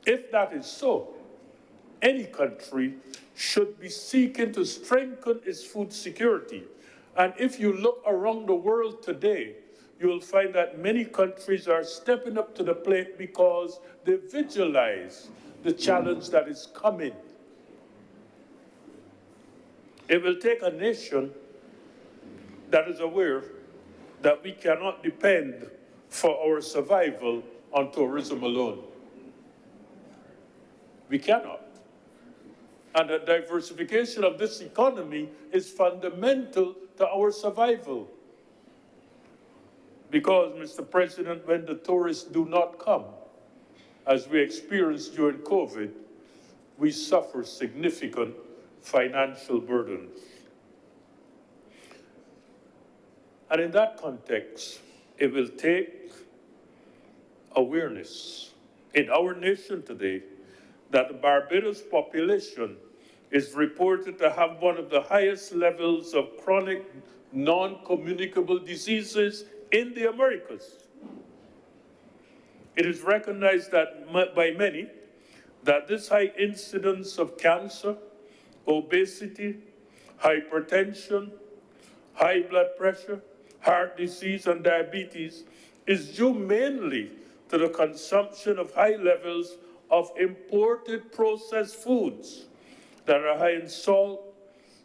If that is so, any country should be seeking to strengthen its food security. And if you look around the world today, you will find that many countries are stepping up to the plate because they visualize the challenge that is coming. It will take a nation that is aware that we cannot depend for our survival on tourism alone. We cannot. And the diversification of this economy is fundamental to our survival. Because, Mr. President, when the tourists do not come, as we experienced during COVID, we suffer significant financial burdens. And in that context, it will take awareness in our nation today that the Barbados population is reported to have one of the highest levels of chronic non-communicable diseases in the Americas. It is recognized that by many that this high incidence of cancer, obesity, hypertension, high blood pressure, heart disease, and diabetes is due mainly to the consumption of high levels of imported processed foods that are high in salt,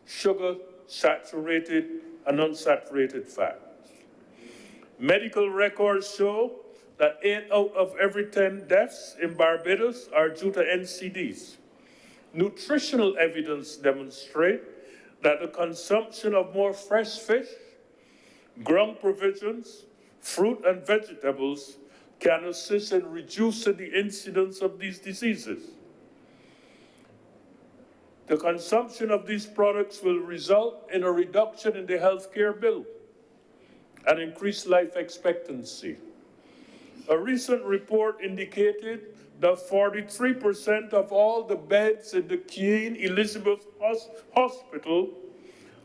sugar, saturated and unsaturated fat. Medical records show that 8 out of every 10 deaths in Barbados are due to NCDs. Nutritional evidence demonstrates that the consumption of more fresh fish, ground provisions, fruit and vegetables can assist in reducing the incidence of these diseases. The consumption of these products will result in a reduction in the healthcare bill and increased life expectancy. A recent report indicated that 43% of all the beds in the Queen Elizabeth Hospital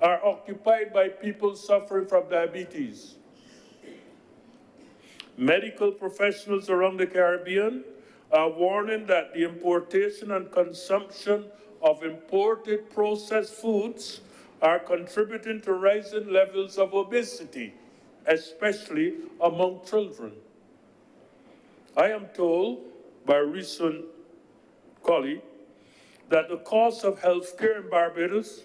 are occupied by people suffering from diabetes. Medical professionals around the Caribbean are warning that the importation and consumption of imported processed foods are contributing to rising levels of obesity, especially among children. I am told by a recent colleague that the cost of health care in Barbados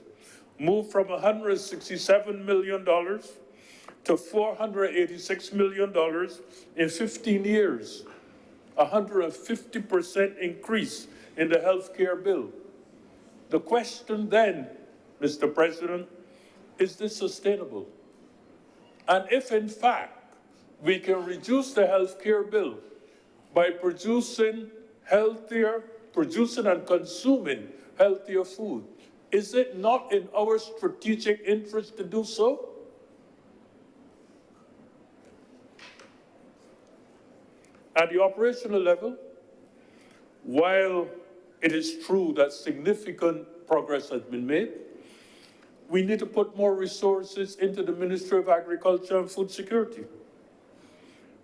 moved from $167 million to $486 million in 15 years, a 150% increase in the health care bill. The question then, Mr. President, is this sustainable? And if in fact we can reduce the health care bill by producing and consuming healthier food, is it not in our strategic interest to do so? At the operational level, while it is true that significant progress has been made, we need to put more resources into the Ministry of Agriculture and Food Security.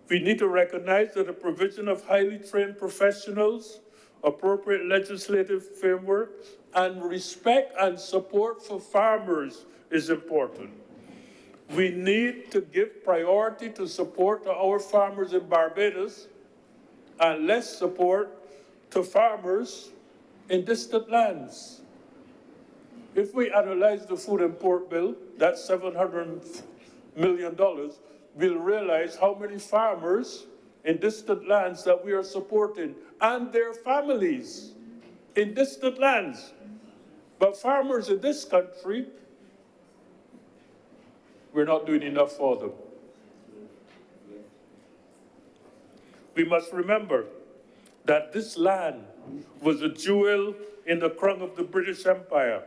We need to recognize that the provision of highly trained professionals, appropriate legislative framework, and respect and support for farmers is important. We need to give priority to support to our farmers in Barbados and less support to farmers in distant lands. If we analyze the food import bill, that's $700 million, we'll realize how many farmers in distant lands that we are supporting and their families in distant lands. But farmers in this country, we're not doing enough for them. We must remember that this land was a jewel in the crown of the British Empire,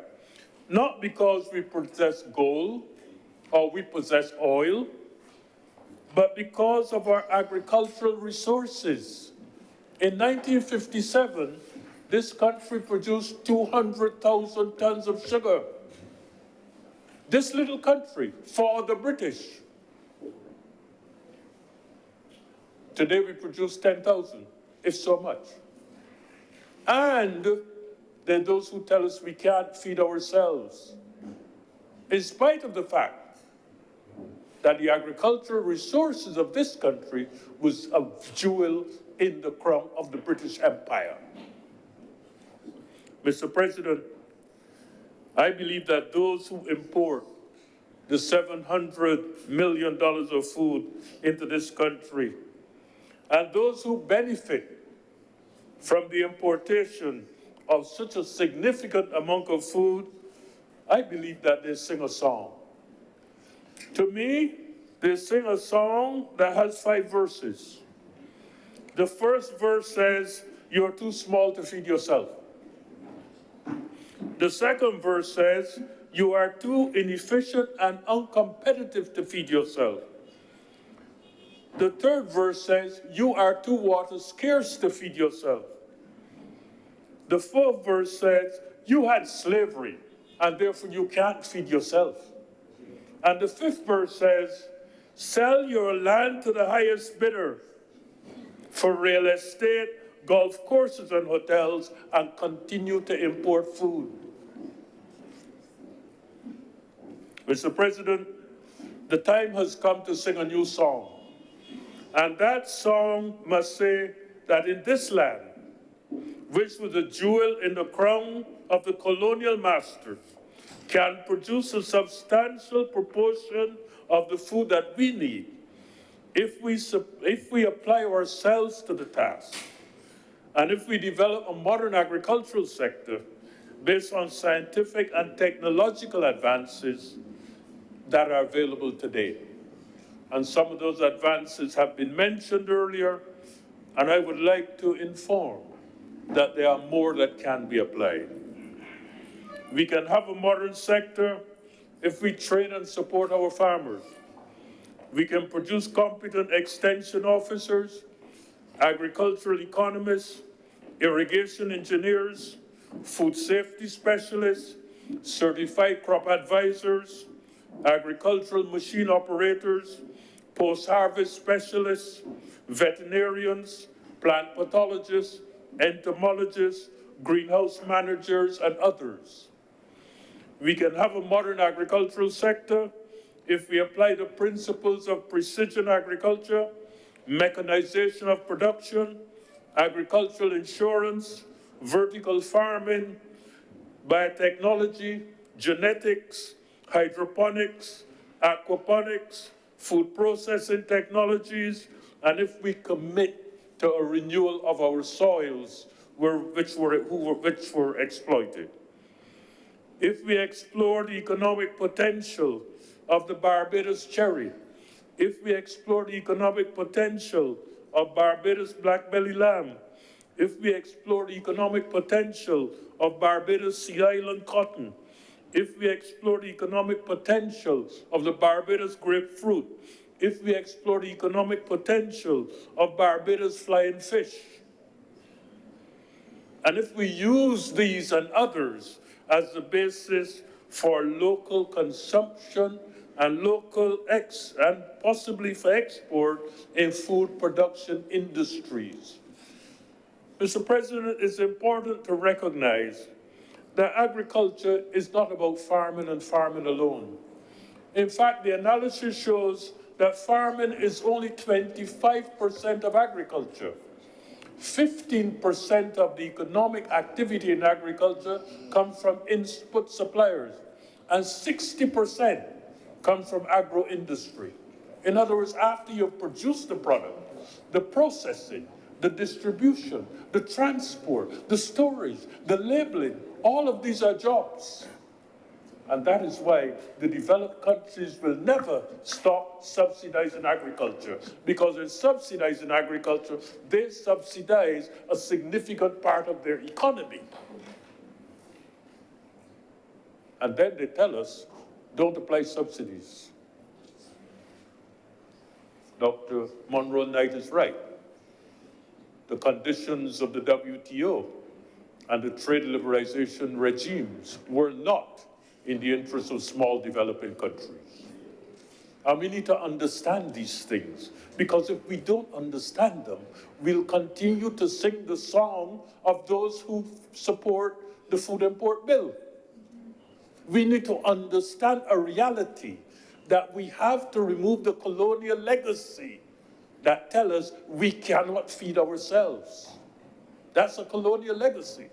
not because we possess gold or we possess oil, but because of our agricultural resources. In 1957, this country produced 200,000 tons of sugar. This little country, for the British. Today we produce 10,000, if so much. And there are those who tell us we can't feed ourselves, in spite of the fact that the agricultural resources of this country was a jewel in the crown of the British Empire. Mr. President, I believe that those who import the $700 million of food into this country and those who benefit from the importation of such a significant amount of food, I believe that they sing a song. To me, they sing a song that has 5 verses. The first verse says, "You're too small to feed yourself." The second verse says, "You are too inefficient and uncompetitive to feed yourself." The third verse says, "You are too water scarce to feed yourself." The fourth verse says, "You had slavery, and therefore you can't feed yourself." And the fifth verse says, "Sell your land to the highest bidder for real estate, golf courses, and hotels, and continue to import food." Mr. President, the time has come to sing a new song. And that song must say that in this land, which was a jewel in the crown of the colonial masters, can produce a substantial proportion of the food that we need if we apply ourselves to the task, and if we develop a modern agricultural sector based on scientific and technological advances that are available today. And some of those advances have been mentioned earlier, and I would like to inform that there are more that can be applied. We can have a modern sector if we train and support our farmers. We can produce competent extension officers, agricultural economists, irrigation engineers, food safety specialists, certified crop advisors, agricultural machine operators, post-harvest specialists, veterinarians, plant pathologists, entomologists, greenhouse managers, and others. We can have a modern agricultural sector if we apply the principles of precision agriculture, mechanization of production, agricultural insurance, vertical farming, biotechnology, genetics, hydroponics, aquaponics, food processing technologies, and if we commit to a renewal of our soils which were exploited. If we explore the economic potential of the Barbados cherry, if we explore the economic potential of Barbados black-belly lamb, if we explore the economic potential of Barbados Sea Island cotton, if we explore the economic potential of the Barbados grapefruit, if we explore the economic potential of Barbados flying fish, and if we use these and others as the basis for local consumption and and possibly for export in food production industries. Mr. President, it's important to recognize that agriculture is not about farming and farming alone. In fact, the analysis shows that farming is only 25% of agriculture. 15% of the economic activity in agriculture comes from input suppliers, and 60% comes from agro-industry. In other words, after you've produced the product, the processing, the distribution, the transport, the storage, the labeling, all of these are jobs. And that is why the developed countries will never stop subsidizing agriculture, because in subsidizing agriculture, they subsidize a significant part of their economy. And then they tell us, don't apply subsidies. Dr. Monroe Knight is right. The conditions of the WTO and the trade liberalization regimes were not in the interest of small developing countries. And we need to understand these things, because if we don't understand them, we'll continue to sing the song of those who support the food import bill. We need to understand a reality that we have to remove the colonial legacy that tell us we cannot feed ourselves. That's a colonial legacy.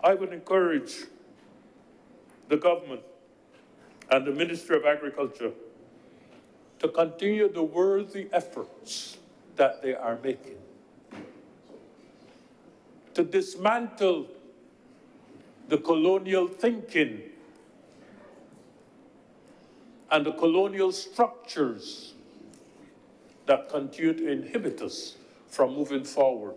I would encourage the government and the Ministry of Agriculture to continue the worthy efforts that they are making to dismantle the colonial thinking and the colonial structures that continue to inhibit us from moving forward.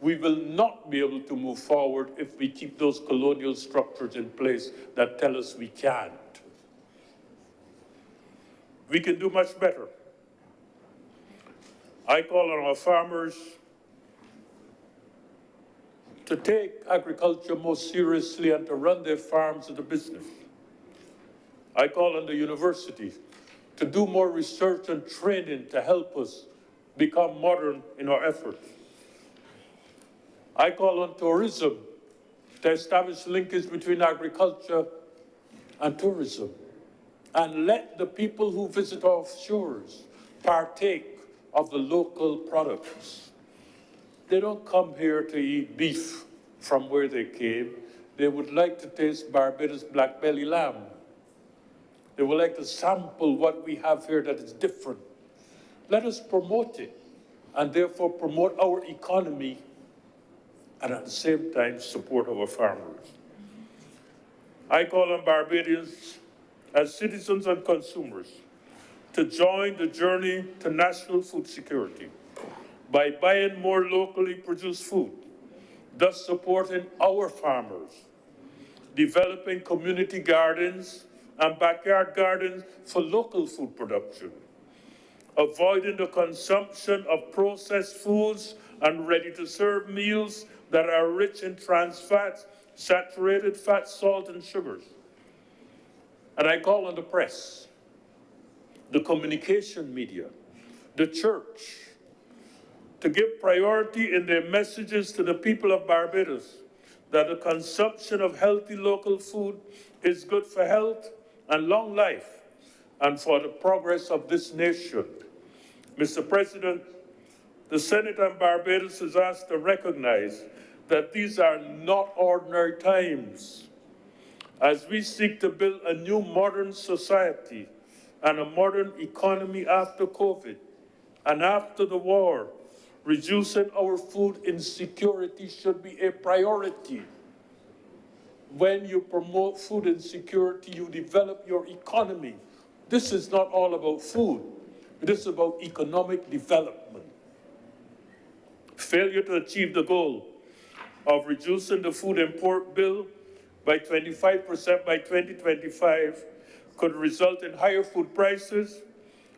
We will not be able to move forward if we keep those colonial structures in place that tell us we can't. We can do much better. I call on our farmers to take agriculture more seriously and to run their farms as a business. I call on the universities to do more research and training to help us become modern in our efforts. I call on tourism to establish linkage between agriculture and tourism, and let the people who visit our shores partake of the local products. They don't come here to eat beef from where they came. They would like to taste Barbados black-belly lamb. They would like to sample what we have here that is different. Let us promote it, and therefore promote our economy, and at the same time support our farmers. I call on Barbadians as citizens and consumers to join the journey to national food security by buying more locally produced food, thus supporting our farmers, developing community gardens and backyard gardens for local food production, avoiding the consumption of processed foods and ready-to-serve meals that are rich in trans fats, saturated fat, salt, and sugars. And I call on the press, the communication media, the church, to give priority in their messages to the people of Barbados that the consumption of healthy local food is good for health and long life and for the progress of this nation. Mr. President, the Senate on Barbados is asked to recognize that these are not ordinary times. As we seek to build a new modern society and a modern economy after COVID and after the war, reducing our food insecurity should be a priority. When you promote food insecurity, you develop your economy. This is not all about food. It is about economic development. Failure to achieve the goal of reducing the food import bill by 25% by 2025 could result in higher food prices,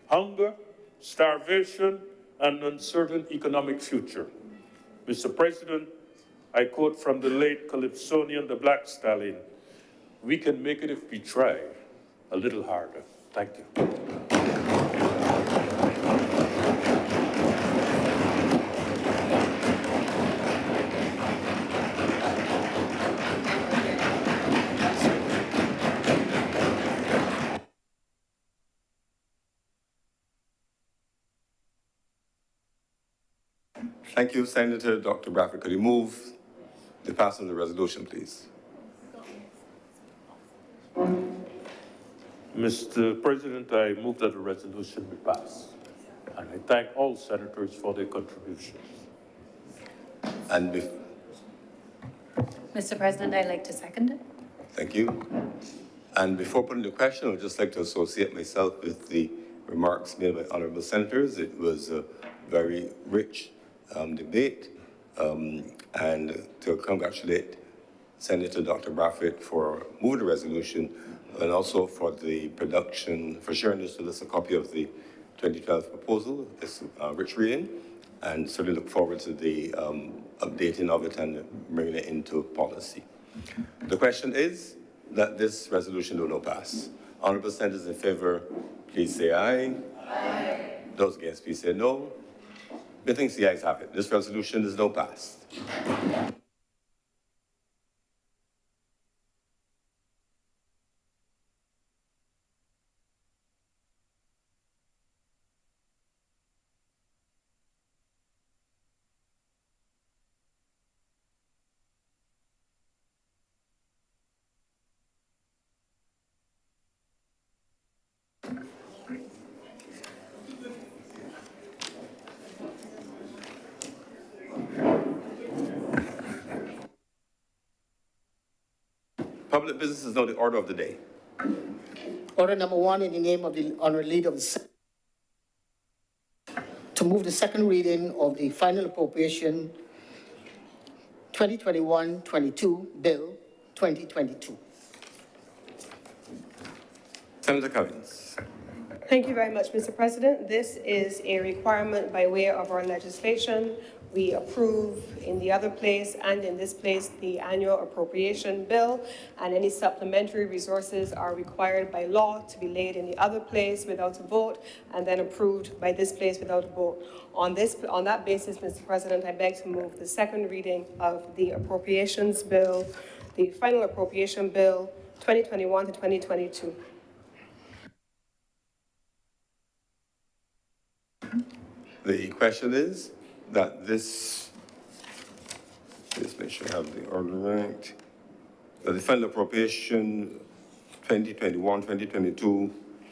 hunger, starvation, and uncertain economic future. Mr. President, I quote from the late Calypsonian, the Black Stallion, "We can make it if we try a little harder." Thank you. Thank you, Senator Dr. Bradford. Could you move the passing of the resolution, please? Mr. President, I move that the resolution be passed. And I thank all senators for their contributions. And Mr. President, I'd like to second it. thank you. And before putting the question, I would just like to associate myself with the remarks made by honourable senators. It was a very rich debate, and to congratulate Senator Dr. Bradford for moving the resolution and also for the production, for sharing this with us, a copy of the 2012 proposal, this rich reading, and certainly look forward to the updating of it and bringing it into policy. The question is that this resolution do not pass. Honourable senators in favour, please say aye. Aye. Those against, please say no. The things the ayes have it. This resolution is now passed. Public business is now the order of the day. Order number one, in the name of the Honourable Leader of the Senate, to move the second reading of the final appropriation 2021-22 Bill 2022. Senator Cummings. Thank you very much, Mr. President. This is a requirement by way of our legislation. We approve in the other place and in this place the annual appropriation bill, and any supplementary resources are required by law to be laid in the other place without a vote and then approved by this place without a vote. On that basis, Mr. President, I beg to move the second reading of the appropriations bill, the final appropriation bill 2021 to 2022. The question is that this, let's make sure I have the order right, that the final appropriation 2021-2022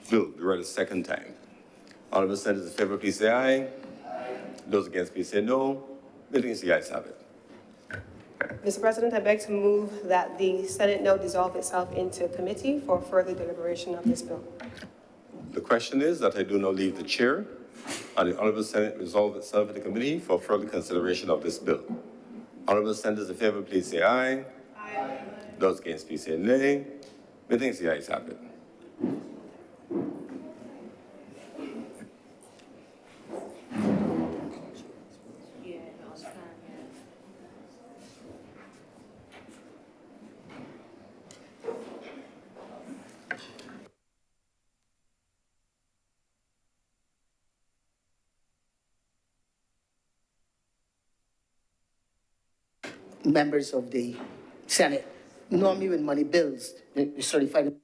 bill be read a second time. Honourable senators in favour, please say aye. Aye. Those against, please say no. Meeting the ayes have it. Mr. President, I beg to move that the Senate now dissolve itself into committee for further deliberation of this bill. The question is that I do now leave the chair and the Honourable Senate resolve itself in the committee for further consideration of this bill. Honourable senators in favour, please say aye. Aye. Those against, please say nay. Meeting the ayes have it. members of the Senate. Normally with money bills, the certified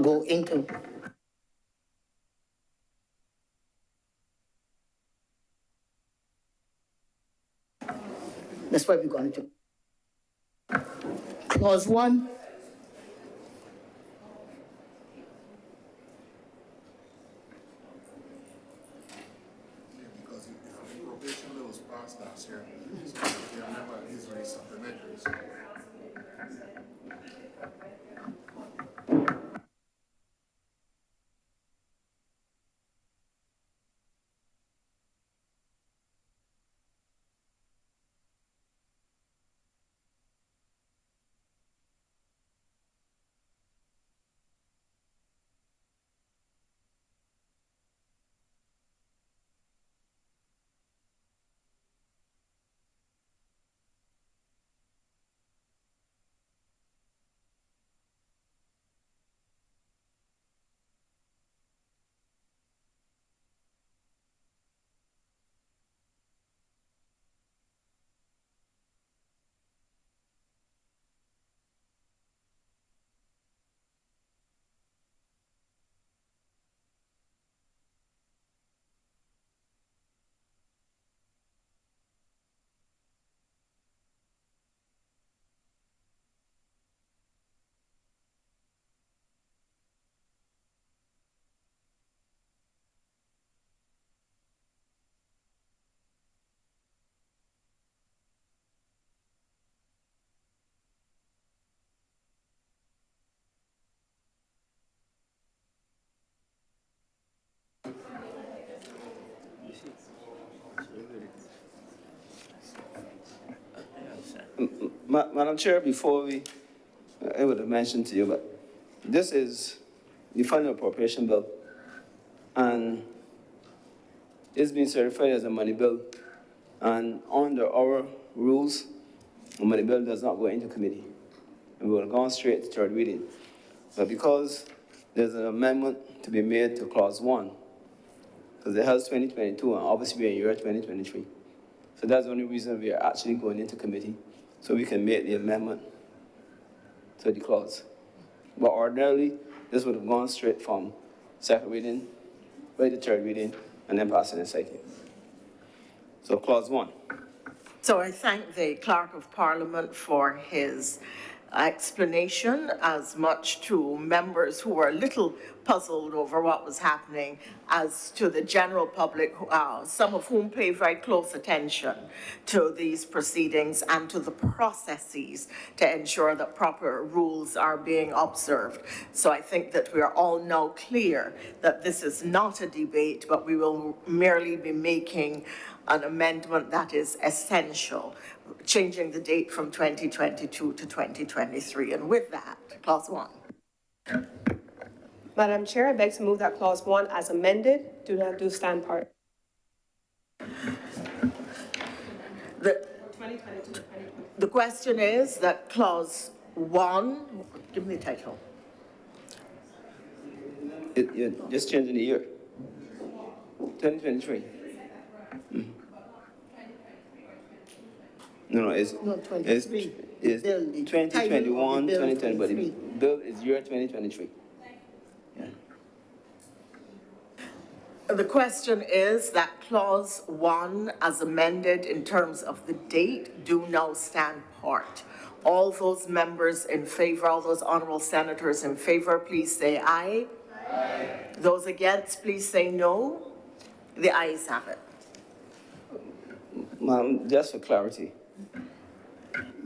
go into. That's why we're going to. Clause 1. Because if the appropriation bill was passed last year, so if you remember, these were supplementaries. Madam Chair, before I would have mentioned to you, but this is the final appropriation bill, and it's been certified as a money bill. And under our rules, a money bill does not go into committee. And we would have gone straight to third reading. But because there's an amendment to be made to clause 1, because it has 2022, and obviously we're in year 2023. So that's the only reason we are actually going into committee, so we can make the amendment to the clause. But ordinarily, this would have gone straight from second reading, right to third reading, and then passing in second. So clause 1. So I thank the Clerk of Parliament for his explanation, as much to members who were a little puzzled over what was happening as to the general public, some of whom pay very close attention to these proceedings and to the processes to ensure that proper rules are being observed. So I think that we are all now clear that this is not a debate, but we will merely be making an amendment that is essential, changing the date from 2022 to 2023. And with that, clause 1. Madam Chair, I beg to move that clause 1 as amended. Do not do stand part. The question is that clause 1, give me the title. You're just changing the year. 2023. No, it's, No, 23. it's Bill, the 2021, title of the bill, 2020, but the 23. bill is year 2023. Yeah. The question is that clause 1 as amended in terms of the date do now stand part. All those members in favor, all those honourable senators in favor, please say aye. Aye. Those against, please say no. The ayes have it. Ma'am, just for clarity,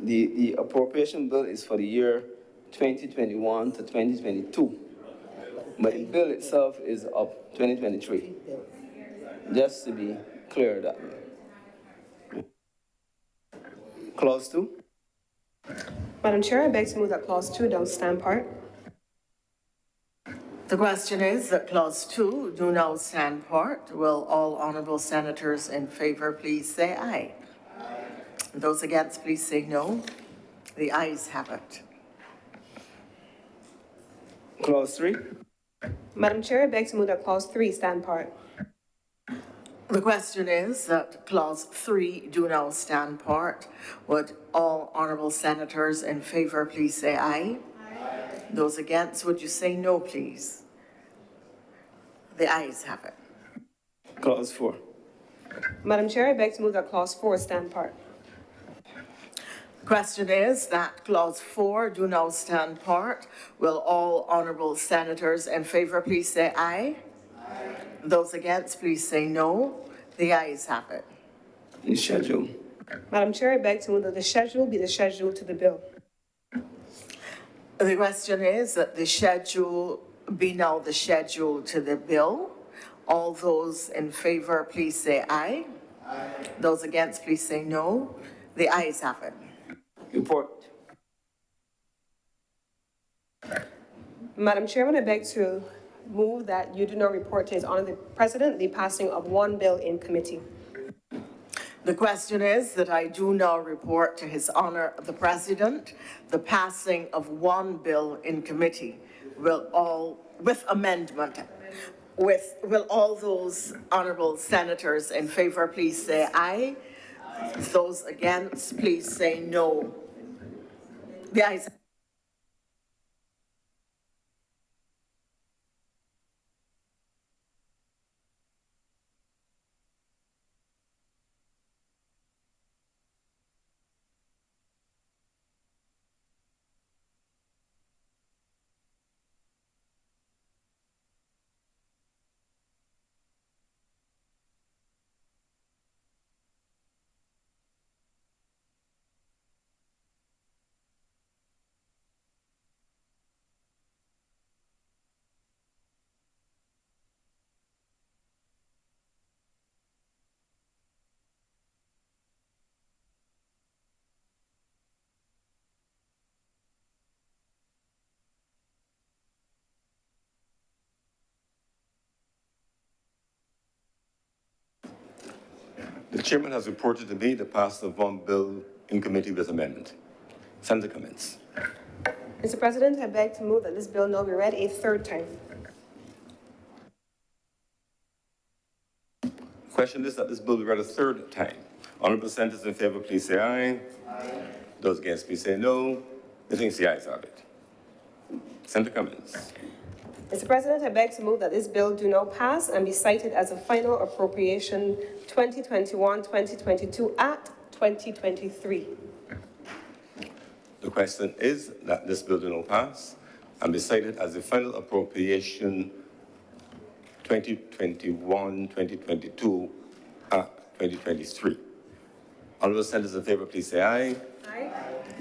the appropriation bill is for the year 2021 to 2022, but the bill itself is of 2023. Just to be clear that way. Clause 2. Madam Chair, I beg to move that clause 2 don't stand part. The question is that clause 2 do now stand part. Will all honourable senators in favor please say aye? Those against, please say no. The ayes have it. Clause 3. Madam Chair, I beg to move that clause 3 stand part. The question is that clause 3 do now stand part. Would all honourable senators in favour please say aye? Aye. Those against, would you say no, please? The ayes have it. Clause 4. Madam Chair, I beg to move that clause 4 stand part. Question is that clause 4 do now stand part. Will all honourable senators in favour please say aye? Aye. Those against, please say no. The ayes have it. The schedule. Madam Chair, I beg to move that the schedule be the schedule to the bill. The question is that the schedule be now the schedule to the bill. All those in favour please say aye. Aye. Those against, please say no. The ayes have it. Report. Madam Chairman, I beg to move that you do not report to His Honour the President the passing of one bill in committee. The question is that I do now report to His Honour the President the passing of one bill in committee. Will all those honourable senators in favour please say aye? Those against, please say no. The ayes. The chairman has reported to me the passing of one bill in committee with amendment. Senator Cummins. Mr. President, I beg to move that this bill now be read a third time. Question is that this bill be read a third time. Honourable senators in favour, please say aye. Aye. Those against, please say no. The things the ayes have it. Senator Cummins. Mr. President, I beg to move that this bill do now pass and be cited as a final appropriation 2021-2022 Act 2023. The question is that this bill do not pass and be cited as the final appropriation 2021-2022 Act 2023. Honourable senators in favour, please say aye. Aye.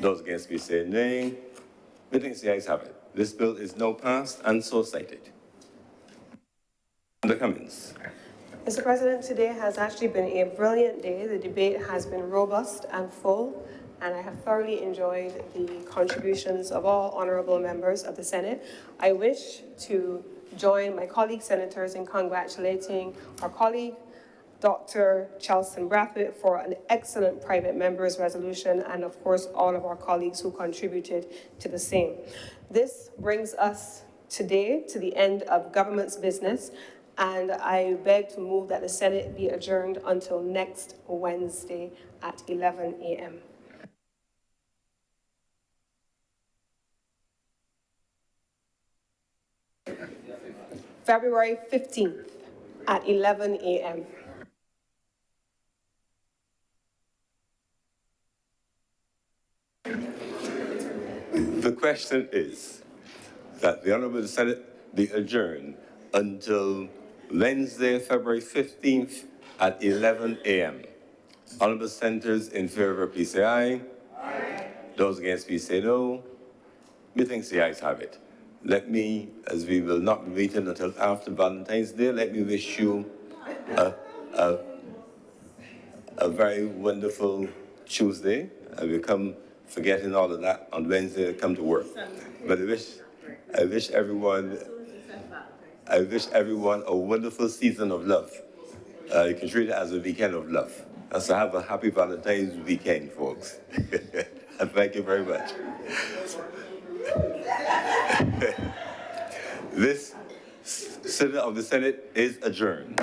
Those against, please say nay. The things the ayes have it. This bill is now passed and so cited. Senator Cummins. Mr. President, today has actually been a brilliant day. The debate has been robust and full, and I have thoroughly enjoyed the contributions of all honourable members of the Senate. I wish to join my colleague senators in congratulating our colleague, Dr. Charleston Brathwaite, for an excellent private members resolution, and of course, all of our colleagues who contributed to the same. This brings us today to the end of government's business, and I beg to move that the Senate be adjourned until next Wednesday at 11 a.m. February 15th at 11 a.m. The question is that the Honourable Senate be adjourned until Wednesday, February 15th at 11 a.m. Honourable senators in favour, please say aye. Aye. Those against, please say no. Methinks the ayes have it. Let me, as we will not be meeting until after Valentine's Day, let me wish you a very wonderful Tuesday. I will come forgetting all of that on Wednesday and come to work. But I wish everyone a wonderful season of love. You can treat it as a weekend of love. So have a happy Valentine's weekend, folks. And thank you very much. This sitting of the Senate is adjourned.